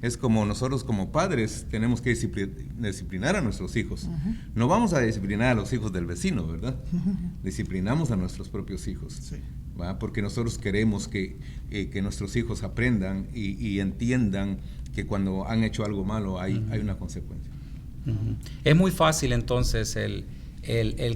Es como nosotros como padres tenemos que disciplinar a nuestros hijos. No vamos a disciplinar a los hijos del vecino, ¿verdad? Disciplinamos a nuestros propios hijos. Sí. ¿Va? Porque nosotros queremos que nuestros hijos aprendan y entiendan que cuando han hecho algo malo hay una consecuencia.
Es muy fácil entonces el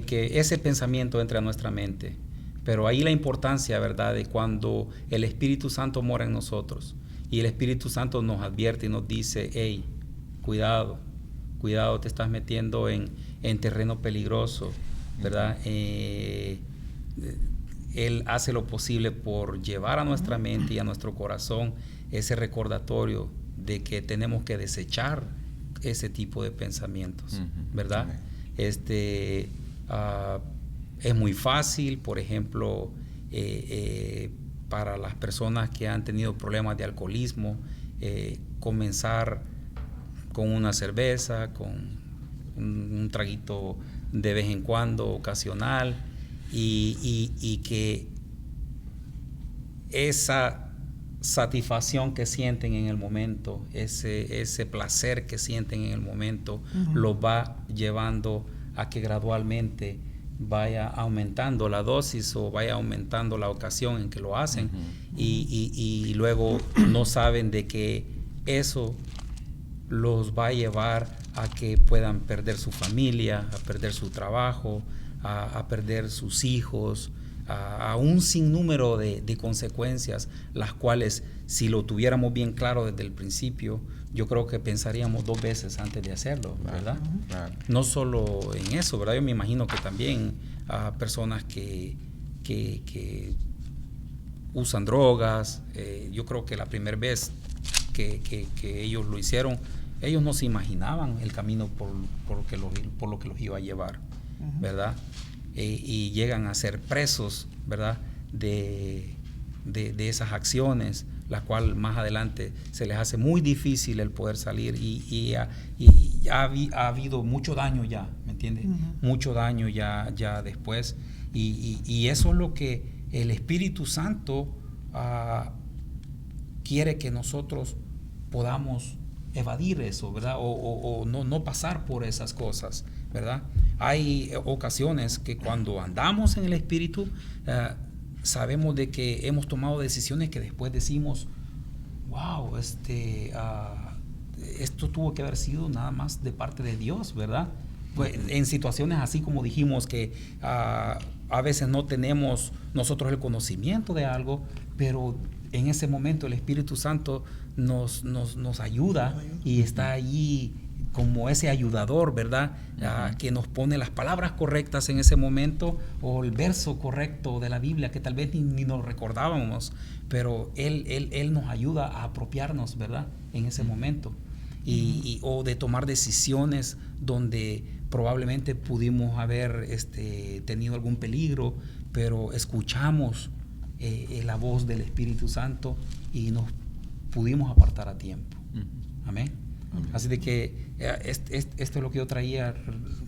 que ese pensamiento entre a nuestra mente, pero ahí la importancia, ¿verdad?, de cuando el Espíritu Santo mora en nosotros y el Espíritu Santo nos advierte y nos dice: hey, cuidado, te estás metiendo en terreno peligroso, ¿verdad? Él hace lo posible por llevar a nuestra mente y a nuestro corazón ese recordatorio de que tenemos que desechar ese tipo de pensamientos, ¿verdad? Es muy fácil, por ejemplo, para las personas que han tenido problemas de alcoholismo, comenzar con una cerveza, con un traguito de vez en cuando, ocasional, y que esa satisfacción que sienten en el momento, ese placer que sienten en el momento, los va llevando a que gradualmente vaya aumentando la dosis o vaya aumentando la ocasión en que lo hacen, y luego no saben de que eso los va a llevar a que puedan perder su familia, a perder su trabajo, a perder sus hijos, a un sinnúmero de consecuencias, las cuales, si lo tuviéramos bien claro desde el principio, yo creo que pensaríamos 2 veces antes de hacerlo, ¿verdad?
Claro.
No solo en eso, ¿verdad? Yo me imagino que también a personas que usan drogas, yo creo que la primera vez que ellos lo hicieron, ellos no se imaginaban el camino por lo que los iba a llevar, ¿verdad? Y llegan a ser presos, ¿verdad? De esas acciones, la cual más adelante se les hace muy difícil el poder salir, y ha habido mucho daño ya, ¿me entiendes? Mucho daño ya después, y eso es lo que el Espíritu Santo quiere que nosotros podamos evadir eso, ¿verdad? O no pasar por esas cosas, ¿verdad? Hay ocasiones que cuando andamos en el Espíritu, sabemos de que hemos tomado decisiones que después decimos, wow, esto tuvo que haber sido nada más de parte de Dios, ¿verdad? Pues, en situaciones así como dijimos que a veces no tenemos nosotros el conocimiento de algo, pero en ese momento el Espíritu Santo nos ayuda y está allí como ese ayudador, ¿verdad? Que nos pone las palabras correctas en ese momento, o el verso correcto de la Biblia que tal vez ni nos recordábamos, pero Él nos ayuda a apropiarnos, ¿verdad? En ese momento, o de tomar decisiones donde probablemente pudimos haber tenido algún peligro, pero escuchamos la voz del Espíritu Santo y nos pudimos apartar a tiempo. Amén. Así de que esto es lo que yo traía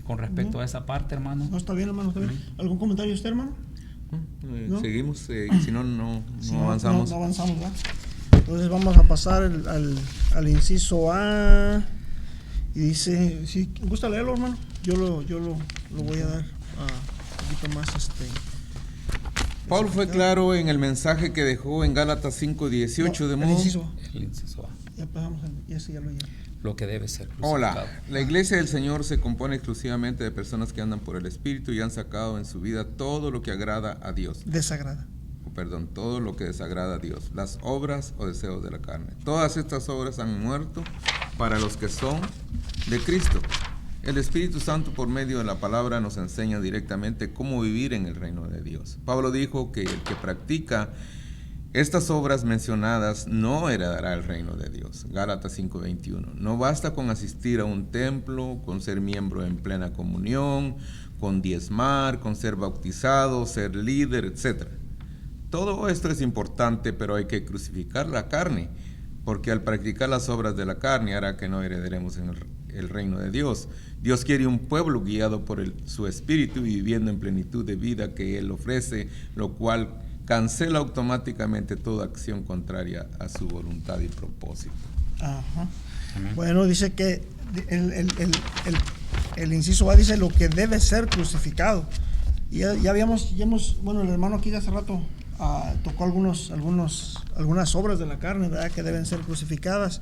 con respecto a esa parte, hermano.
No, está bien, hermano, está bien. ¿Algún comentario usted, hermano? ¿No?
Seguimos, si no avanzamos.
No avanzamos, ¿verdad? Entonces vamos a pasar al inciso A. Y dice, si gusta leerlo, hermano, yo lo voy a dar un poquito más
Pablo fue claro en el mensaje que dejó en Gálatas 5:18, de modo.
El inciso A.
Ya pasamos, y ese ya lo llevo.
Lo que debe ser crucificado.
Hola, la iglesia del Señor se compone exclusivamente de personas que andan por el Espíritu y han sacado en su vida todo lo que agrada a Dios.
Desagrada.
Todo lo que desagrada a Dios, las obras o deseos de la carne. Todas estas obras han muerto para los que son de Cristo. El Espíritu Santo, por medio de la palabra, nos enseña directamente cómo vivir en el reino de Dios. Pablo dijo que el que practica estas obras mencionadas no heredará el reino de Dios. Gálatas 5:21. No basta con asistir a un templo, con ser miembro en plena comunión, con diezmar, con ser bautizado, ser líder, etc. Todo esto es importante, pero hay que crucificar la carne, porque al practicar las obras de la carne hará que no heredaremos en el reino de Dios. Dios quiere un pueblo guiado por su Espíritu y viviendo en plenitud de vida que Él ofrece, lo cual cancela automáticamente toda acción contraria a su voluntad y propósito.
Ajá.
Amén.
Bueno, dice que el inciso A dice lo que debe ser crucificado. Y ya hemos, bueno, el hermano aquí de hace rato tocó algunas obras de la carne, ¿verdad?, que deben ser crucificadas.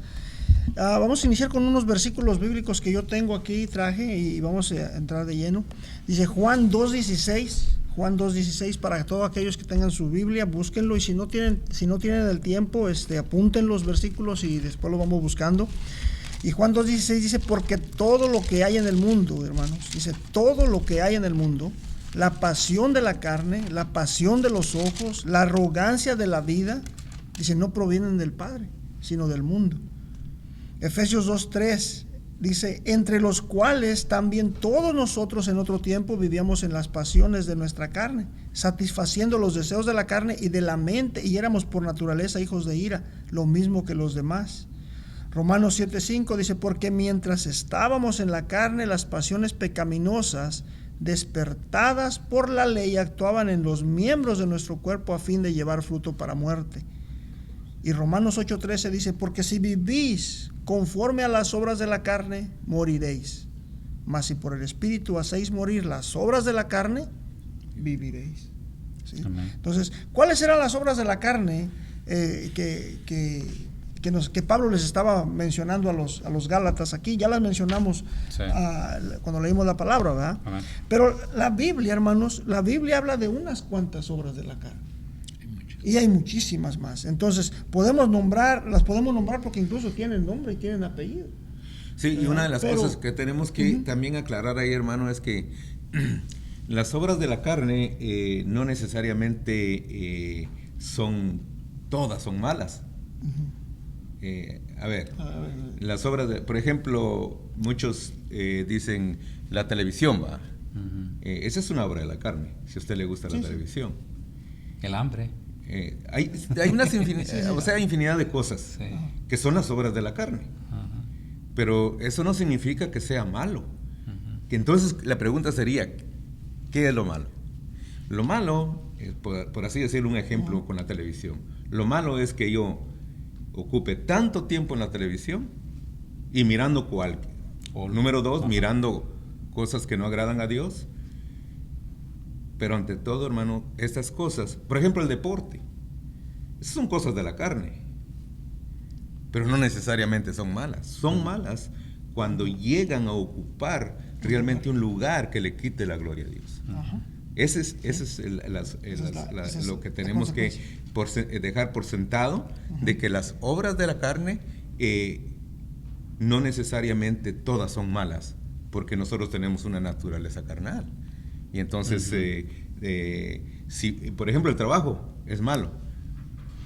Vamos a iniciar con unos versículos bíblicos que yo tengo aquí, traje, y vamos a entrar de lleno. Dice Juan 2:16, para todos aquellos que tengan su Biblia, búsquenlo, y si no tienen el tiempo, apunten los versículos y después lo vamos buscando. Y Juan 2:16 dice, porque todo lo que hay en el mundo, hermanos, dice, todo lo que hay en el mundo, la pasión de la carne, la pasión de los ojos, la arrogancia de la vida, dice, no provienen del Padre, sino del mundo. Efesios 2:3 dice, entre los cuales también todos nosotros en otro tiempo vivíamos en las pasiones de nuestra carne, satisfaciendo los deseos de la carne y de la mente, y éramos por naturaleza hijos de ira, lo mismo que los demás. Romanos 7:5 dice, porque mientras estábamos en la carne, las pasiones pecaminosas, despertadas por la ley, actuaban en los miembros de nuestro cuerpo a fin de llevar fruto para muerte. Y Romanos 8:13 dice, porque si vivís conforme a las obras de la carne, moriréis. Mas si por el Espíritu hacéis morir las obras de la carne, viviréis. ¿Sí? Entonces, ¿cuáles eran las obras de la carne que Pablo les estaba mencionando a los Gálatas aquí? Ya las mencionamos cuando leímos la palabra, ¿verdad?
Amén.
Pero la Biblia, hermanos, la Biblia habla de unas cuantas obras de la carne. Y hay muchísimas más. Entonces, las podemos nombrar porque incluso tienen nombre y tienen apellido.
Sí, y una de las cosas que tenemos que también aclarar ahí, hermano, es que las obras de la carne no necesariamente todas son malas. Las obras por ejemplo, muchos dicen la televisión, ¿va? Esa es una obra de la carne, si a usted le gusta la televisión.
El hambre.
Hay unas infinidad de cosas que son las obras de la carne. Pero eso no significa que sea malo. Que entonces la pregunta sería, ¿qué es lo malo? Lo malo, por así decirlo, un ejemplo con la televisión. Lo malo es que yo ocupe tanto tiempo en la televisión y mirando número 2, mirando cosas que no agradan a Dios. Pero ante todo, hermano, estas cosas, por ejemplo, el deporte, esas son cosas de la carne, pero no necesariamente son malas. Son malas cuando llegan a ocupar realmente un lugar que le quite la gloria a Dios. Ese es lo que tenemos que dejar por sentado, de que las obras de la carne no necesariamente todas son malas, porque nosotros tenemos una naturaleza carnal. Y entonces, si, por ejemplo, el trabajo es malo,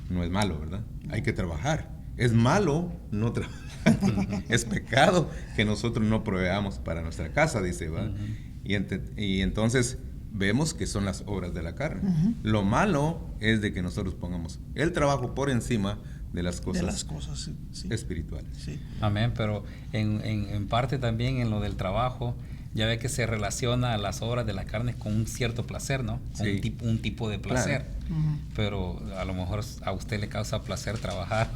no es malo, ¿verdad? Hay que trabajar. Es malo no trabajar. Es pecado que nosotros no proveamos para nuestra casa, dice, ¿va? Y entonces vemos que son las obras de la carne. Lo malo es de que nosotros pongamos el trabajo por encima de las cosas, espirituales. Sí.
Amén, pero en parte también en lo del trabajo, ya ve que se relaciona las obras de la carne con un cierto placer, ¿no? Con un tipo de placer. Claro. Pero a lo mejor a usted le causa placer trabajar.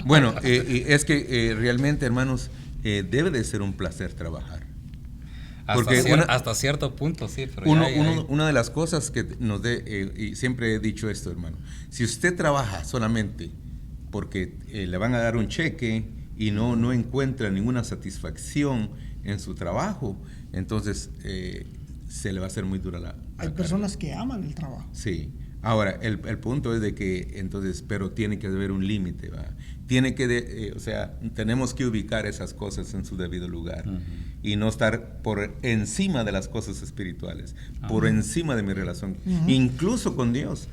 Bueno, es que realmente, hermanos, debe de ser un placer trabajar.
Hasta cierto punto, sí. Pero
una de las cosas que nos y siempre he dicho esto, hermano, si usted trabaja solamente porque le van a dar un cheque y no encuentra ninguna satisfacción en su trabajo, entonces se le va a hacer muy dura la
Hay personas que aman el trabajo.
Sí. Ahora, el punto es de que, entonces, pero tiene que haber un límite, ¿va? Tiene que, tenemos que ubicar esas cosas en su debido lugar y no estar por encima de las cosas espirituales, por encima de mi relación, incluso con Dios,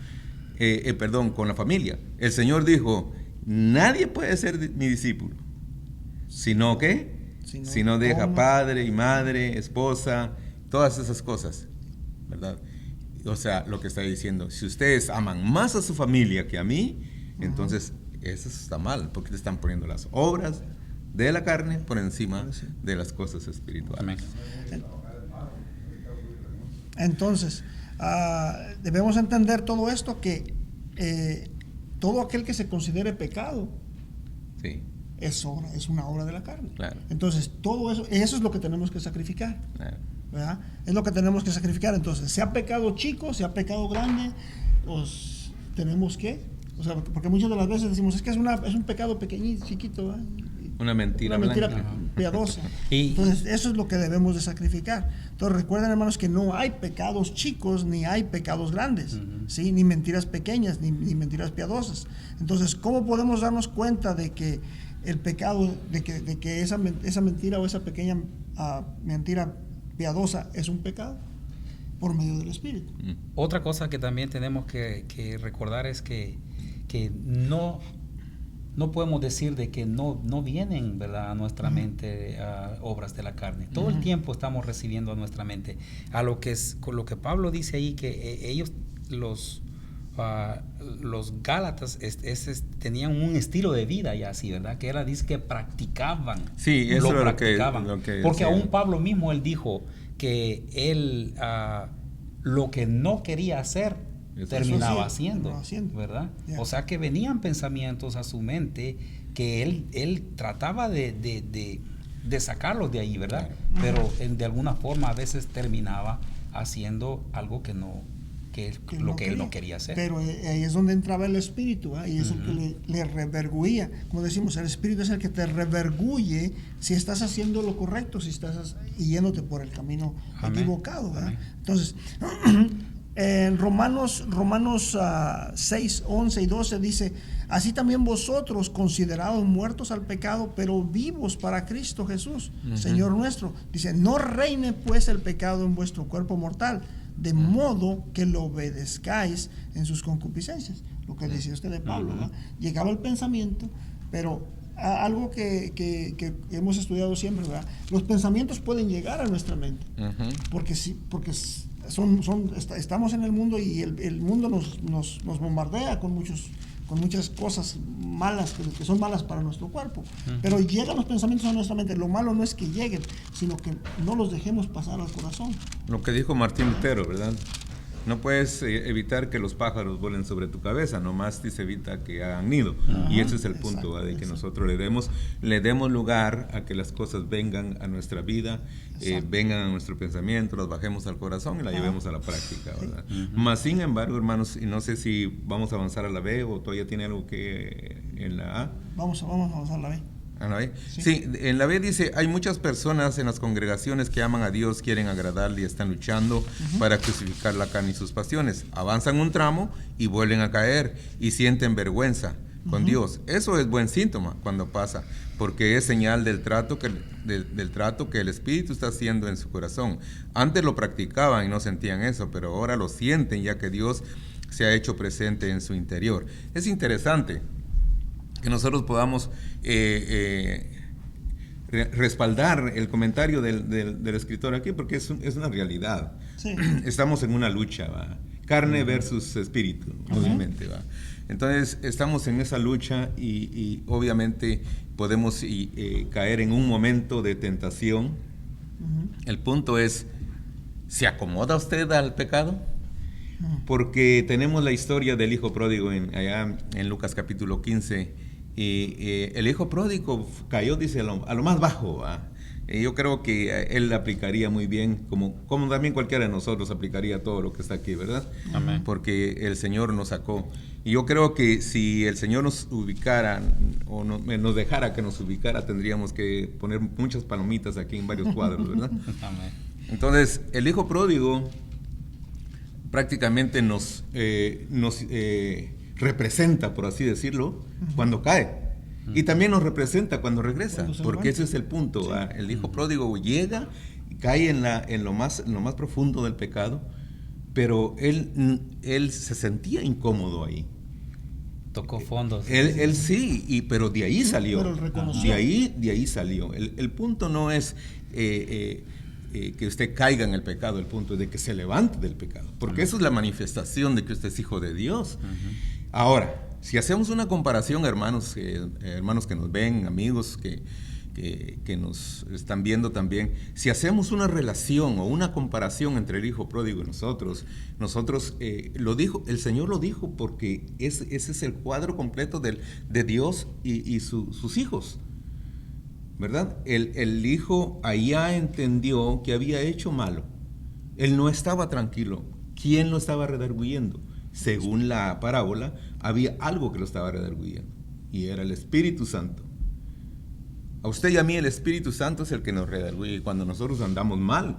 con la familia. El Señor dijo, nadie puede ser mi discípulo, sino que si no deja padre y madre, esposa, todas esas cosas, ¿verdad? O sea, lo que está diciendo, si ustedes aman más a su familia que a mí, entonces eso está mal, porque te están poniendo las obras de la carne por encima de las cosas espirituales.
Entonces, debemos entender todo esto, que todo aquel que se considere pecado es una obra de la carne. Claro. Entonces, todo eso es lo que tenemos que sacrificar. Claro. ¿Verdad? Es lo que tenemos que sacrificar. Entonces, sea pecado chico, sea pecado grande, pues tenemos que, porque muchas de las veces decimos, es que es un pecado pequeñito, chiquito, ¿verdad?
Una mentira
piadosa. Entonces, eso es lo que debemos de sacrificar. Entonces, recuerden, hermanos, que no hay pecados chicos ni hay pecados grandes, ¿sí? Ni mentiras pequeñas ni mentiras piadosas. Entonces, ¿cómo podemos darnos cuenta de que el pecado, de que esa mentira o esa pequeña mentira piadosa es un pecado? Por medio del Espíritu.
Otra cosa que también tenemos que recordar es que no podemos decir de que no vienen, ¿verdad?, a nuestra mente obras de la carne. Todo el tiempo estamos recibiendo a nuestra mente. Con lo que Pablo dice ahí, que ellos, los Gálatas, tenían un estilo de vida ya así, ¿verdad? Que dice que practicaban.
Sí, eso es lo que
porque aún Pablo mismo, él dijo que él lo que no quería hacer, terminaba
Eso sí,
haciendo,
terminaba haciendo.
¿verdad?
Ya.
O sea que venían pensamientos a su mente que él trataba de sacarlos de ahí, ¿verdad? Pero de alguna forma a veces terminaba haciendo algo que él no quería hacer.
Pero ahí es donde entraba el espíritu, y es el que le reverguía. Como decimos, el espíritu es el que te reverguye si estás haciendo lo correcto, si estás yéndote por el camino equivocado, ¿verdad?
Amén.
Entonces, en Romanos 6, 11 y 12 dice: así también vosotros, considerados muertos al pecado, pero vivos para Cristo Jesús, Señor nuestro. Dice: no reine pues el pecado en vuestro cuerpo mortal, de modo que lo obedezcáis en sus concupiscencias. Lo que decía usted de Pablo, ¿verdad? Llegaba el pensamiento, pero algo que hemos estudiado siempre, ¿verdad? Los pensamientos pueden llegar a nuestra mente, porque estamos en el mundo, y el mundo nos bombardea con muchas cosas malas que son malas para nuestro cuerpo. Pero llegan los pensamientos a nuestra mente. Lo malo no es que lleguen, sino que no los dejemos pasar al corazón.
Lo que dijo Martín Lutero, ¿verdad? No puedes evitar que los pájaros vuelen sobre tu cabeza, nomás se evita que hagan nido. Y ese es el punto, ¿verdad? De que nosotros le demos lugar a que las cosas vengan a nuestra vida, vengan a nuestro pensamiento, las bajemos al corazón y las llevemos a la práctica, ¿verdad? Más sin embargo, hermanos, y no sé si vamos a avanzar a la B o todavía tiene algo que en la A.
Vamos a avanzar a la B.
¿En la B? Sí, en la B dice: hay muchas personas en las congregaciones que aman a Dios, quieren agradarle y están luchando para crucificar la carne y sus pasiones. Avanzan un tramo y vuelven a caer y sienten vergüenza con Dios. Eso es buen síntoma cuando pasa, porque es señal del trato que el Espíritu está haciendo en su corazón. Antes lo practicaban y no sentían eso, pero ahora lo sienten, ya que Dios se ha hecho presente en su interior. Es interesante que nosotros podamos respaldar el comentario del escritor aquí, porque es una realidad.
Sí.
Estamos en una lucha, ¿va? Carne versus espíritu, obviamente, ¿va? Entonces estamos en esa lucha y obviamente podemos caer en un momento de tentación. El punto es: ¿se acomoda usted al pecado? Porque tenemos la historia del hijo pródigo allá en Lucas capítulo 15. Y el hijo pródigo cayó, dice, a lo más bajo, ¿va? Yo creo que él aplicaría muy bien, como también cualquiera de nosotros aplicaría todo lo que está aquí, ¿verdad?
Amén.
Porque el Señor nos sacó. Y yo creo que si el Señor nos ubicara o nos dejara que nos ubicara, tendríamos que poner muchas palomitas aquí en varios cuadros, ¿verdad?
Amén.
Entonces, el hijo pródigo prácticamente nos representa, por así decirlo, cuando cae. Y también nos representa cuando regresa, porque ese es el punto. Sí. El hijo pródigo llega, cae en lo más profundo del pecado, pero él se sentía incómodo ahí.
Tocó fondo.
Él sí, pero de ahí salió.
Pero él reconoció.
De ahí salió. El punto no es que usted caiga en el pecado, el punto es de que se levante del pecado, porque eso es la manifestación de que usted es hijo de Dios. Ahora, si hacemos una comparación, hermanos que nos ven, amigos que nos están viendo también, si hacemos una relación o una comparación entre el hijo pródigo y nosotros, el Señor lo dijo, porque ese es el cuadro completo de Dios y sus hijos, ¿verdad? El hijo allá entendió que había hecho malo. Él no estaba tranquilo. ¿Quién lo estaba redarguyendo? Según la parábola, había algo que lo estaba redarguyendo, y era el Espíritu Santo. A usted y a mí el Espíritu Santo es el que nos redarguye cuando nosotros andamos mal,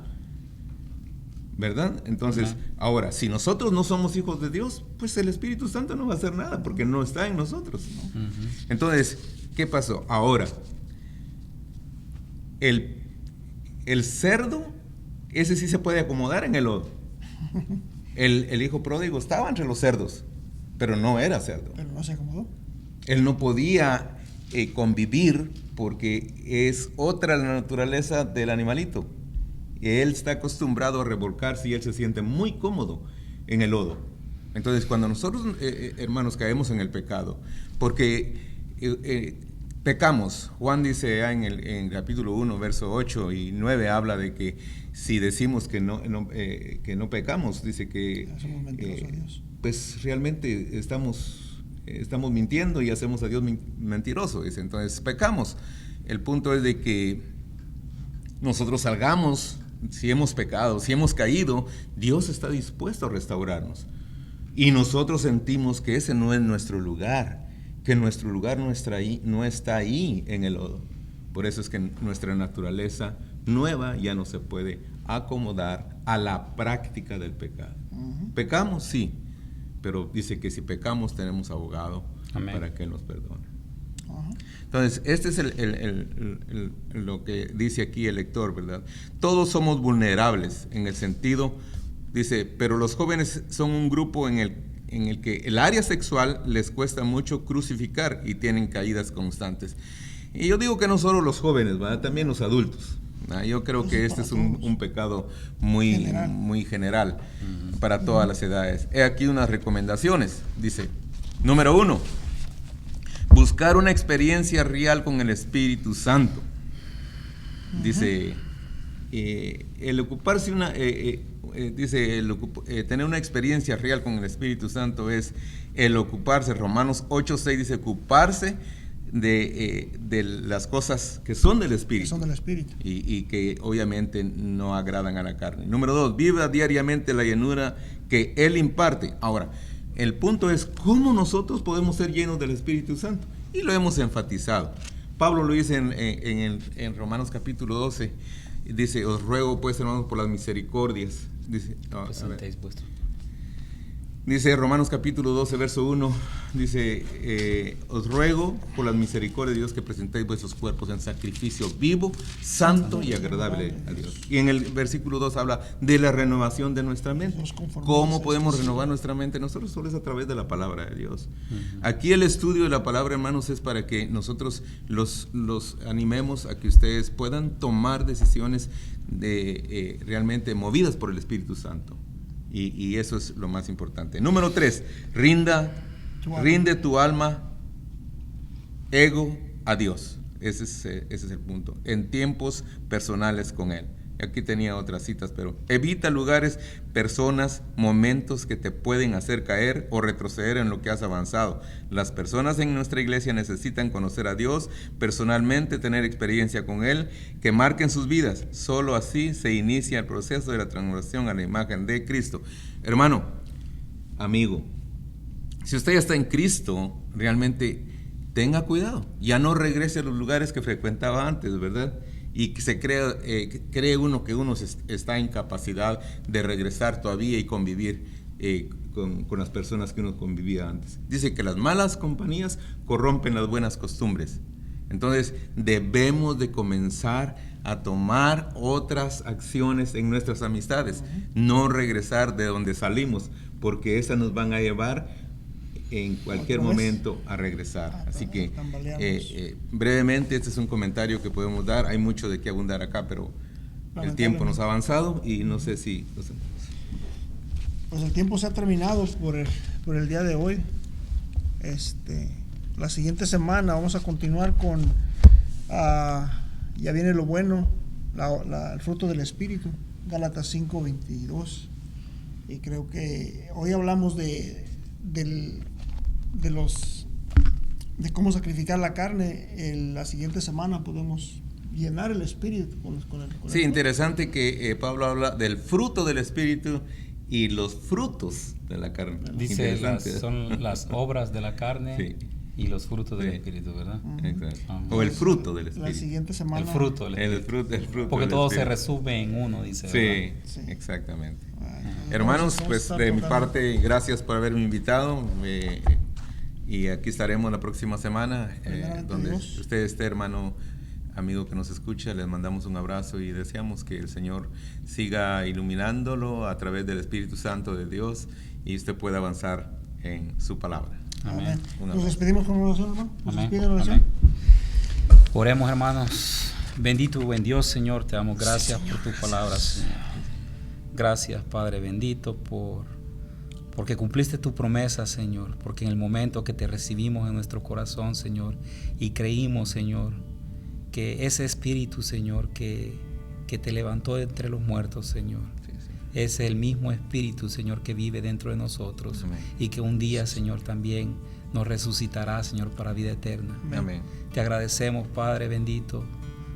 ¿verdad? Entonces, ahora, si nosotros no somos hijos de Dios, pues el Espíritu Santo no va a hacer nada, porque no está en nosotros, ¿no? Entonces, ¿qué pasó? Ahora, el cerdo, ese sí se puede acomodar en el lodo. El hijo pródigo estaba entre los cerdos, pero no era cerdo.
Pero no se acomodó.
Él no podía convivir, porque es otra la naturaleza del animalito. Él está acostumbrado a revolcarse y él se siente muy cómodo en el lodo. Entonces, cuando nosotros, hermanos, caemos en el pecado, porque pecamos. Juan dice en el capítulo 1, verso 8 y 9, habla de que si decimos que no pecamos, dice que
somos mentirosos a Dios.
pues realmente estamos mintiendo y hacemos a Dios mentiroso, dice. Entonces pecamos. El punto es de que nosotros salgamos, si hemos pecado, si hemos caído, Dios está dispuesto a restaurarnos. Y nosotros sentimos que ese no es nuestro lugar, que nuestro lugar no está ahí en el lodo. Por eso es que nuestra naturaleza nueva ya no se puede acomodar a la práctica del pecado. Pecamos, sí, pero dice que si pecamos tenemos abogado. Amén. Para que Él nos perdone. Entonces, este es lo que dice aquí el lector, ¿verdad? Todos somos vulnerables en el sentido, dice, pero los jóvenes son un grupo en el que el área sexual les cuesta mucho crucificar y tienen caídas constantes. Y yo digo que no solo los jóvenes, ¿verdad? También los adultos. Yo creo que este es un pecado muy general para todas las edades. He aquí unas recomendaciones. Dice, número 1, buscar una experiencia real con el Espíritu Santo. Dice, el ocuparse tener una experiencia real con el Espíritu Santo es el ocuparse. Romanos 8:6 dice, ocuparse de las cosas que son del Espíritu. Que son del Espíritu. Y que obviamente no agradan a la carne. Número 2, viva diariamente la llenura que Él imparte. Ahora, el punto es cómo nosotros podemos ser llenos del Espíritu Santo. Y lo hemos enfatizado. Pablo lo dice en Romanos capítulo 12. Dice, os ruego pues, hermanos, por las misericordias. Dice Romanos capítulo 12, verso 1, dice, os ruego por las misericordias de Dios que presentéis vuestros cuerpos en sacrificio vivo, santo y agradable a Dios. Y en el versículo 2 habla de la renovación de nuestra mente. ¿Cómo podemos renovar nuestra mente? Nosotros solo es a través de la palabra de Dios. Aquí el estudio de la palabra, hermanos, es para que nosotros los animemos a que ustedes puedan tomar decisiones realmente movidas por el Espíritu Santo. Y eso es lo más importante. Número 3, rinde tu alma, ego a Dios. Ese es el punto. En tiempos personales con Él. Aquí tenía otras citas, pero evita lugares, personas, momentos que te pueden hacer caer o retroceder en lo que has avanzado. Las personas en nuestra iglesia necesitan conocer a Dios personalmente, tener experiencia con Él, que marquen sus vidas. Solo así se inicia el proceso de la transformación a la imagen de Cristo. Hermano, amigo, si usted ya está en Cristo, realmente tenga cuidado. Ya no regrese a los lugares que frecuentaba antes, ¿verdad? Y que se cree uno que uno está en capacidad de regresar todavía y convivir con las personas que uno convivía antes. Dice que las malas compañías corrompen las buenas costumbres. Entonces debemos de comenzar a tomar otras acciones en nuestras amistades, no regresar de donde salimos, porque esas nos van a llevar en cualquier momento a regresar. Así que brevemente este es un comentario que podemos dar. Hay mucho de qué abundar acá, pero el tiempo nos ha avanzado y no sé si
pues el tiempo se ha terminado por el día de hoy. La siguiente semana vamos a continuar con ya viene lo bueno, el fruto del Espíritu, Gálatas 5:22, y creo que hoy hablamos de cómo sacrificar la carne. La siguiente semana podemos llenar el espíritu con el
sí, interesante que Pablo habla del fruto del espíritu y los frutos de la carne.
Dice son las obras de la carne, sí, y los frutos del espíritu, ¿verdad?
Exacto. O el fruto del espíritu.
La siguiente semana.
El fruto del espíritu.
El fruto
porque todo
espíritu
se resume en uno, dice.
Sí, exactamente. Hermanos, pues de mi parte, gracias por haberme invitado. Y aquí estaremos la próxima semana, donde usted esté, hermano, amigo que nos escucha. Les mandamos un abrazo y deseamos que el Señor siga iluminándolo a través del Espíritu Santo de Dios y usted pueda avanzar en su palabra.
Amén. Nos despedimos con una oración, hermano. Nos despiden
una
oración.
Oremos, hermanos. Bendito, buen Dios, Señor, te damos gracias por tu palabra, Señor. Gracias, Padre bendito, porque cumpliste tu promesa, Señor, porque en el momento que te recibimos en nuestro corazón, Señor, y creímos, Señor, que ese Espíritu, Señor, que te levantó de entre los muertos, Señor, es el mismo Espíritu, Señor, que vive dentro de nosotros.
Amén.
Y que un día, Señor, también nos resucitará, Señor, para vida eterna.
Amén.
Te agradecemos, Padre bendito,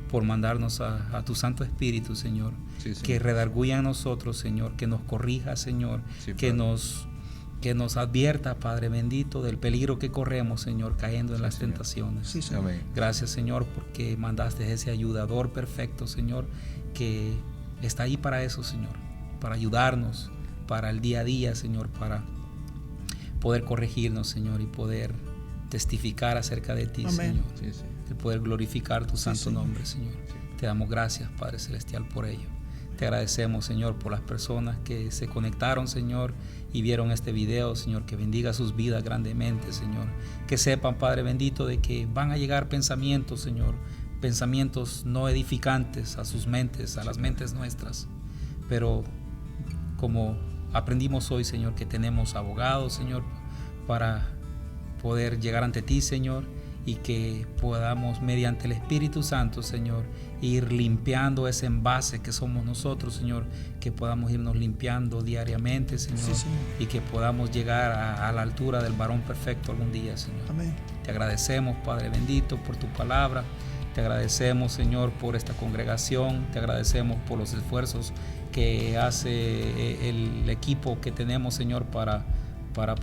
por mandarnos a tu Santo Espíritu, Señor,
Sí, Señor.
que redarguya en nosotros, Señor, que nos corrija, Señor,
Sí,
que
Padre.
nos advierta, Padre bendito, del peligro que corremos, Señor, cayendo en
Sí,
las
Señor.
tentaciones.
Sí, Señor.
Amén.
Gracias, Señor, porque mandaste ese ayudador perfecto, Señor, que está ahí para eso, Señor, para ayudarnos, para el día a día, Señor, para poder corregirnos, Señor, y poder testificar acerca de ti,
Amén.
Señor,
Sí, sí.
de poder glorificar tu santo
Señor.
nombre, Señor. Te damos gracias, Padre Celestial, por ello. Te agradecemos, Señor, por las personas que se conectaron, Señor, y vieron este video, Señor, que bendiga sus vidas grandemente, Señor. Que sepan, Padre bendito, de que van a llegar pensamientos, Señor, pensamientos no edificantes a sus mentes, a las mentes nuestras. Pero como aprendimos hoy, Señor, que tenemos abogados, Señor, para poder llegar ante ti, Señor, y que podamos, mediante el Espíritu Santo, Señor, ir limpiando ese envase que somos nosotros, Señor, que podamos irnos limpiando diariamente, Señor,
Sí, Señor.
y que podamos llegar a la altura del varón perfecto algún día, Señor.
Amén.
Te agradecemos, Padre bendito, por tu palabra. Te agradecemos, Señor, por esta congregación. Te agradecemos por los esfuerzos que hace el equipo que tenemos, Señor, para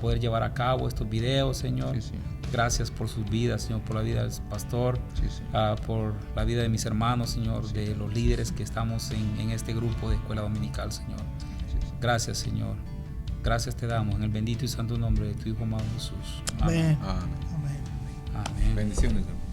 poder llevar a cabo estos videos, Señor.
Sí, sí.
Gracias por sus vidas, Señor, por la vida del pastor,
Sí, sí.
por la vida de mis hermanos, Señor, de los líderes que estamos en este grupo de escuela dominical, Señor.
Sí, sí.
Gracias, Señor. Gracias te damos en el bendito y santo nombre de tu Hijo amado Jesús.
Amén.
Amén.
Amén.
Amén.
Bendiciones, hermano.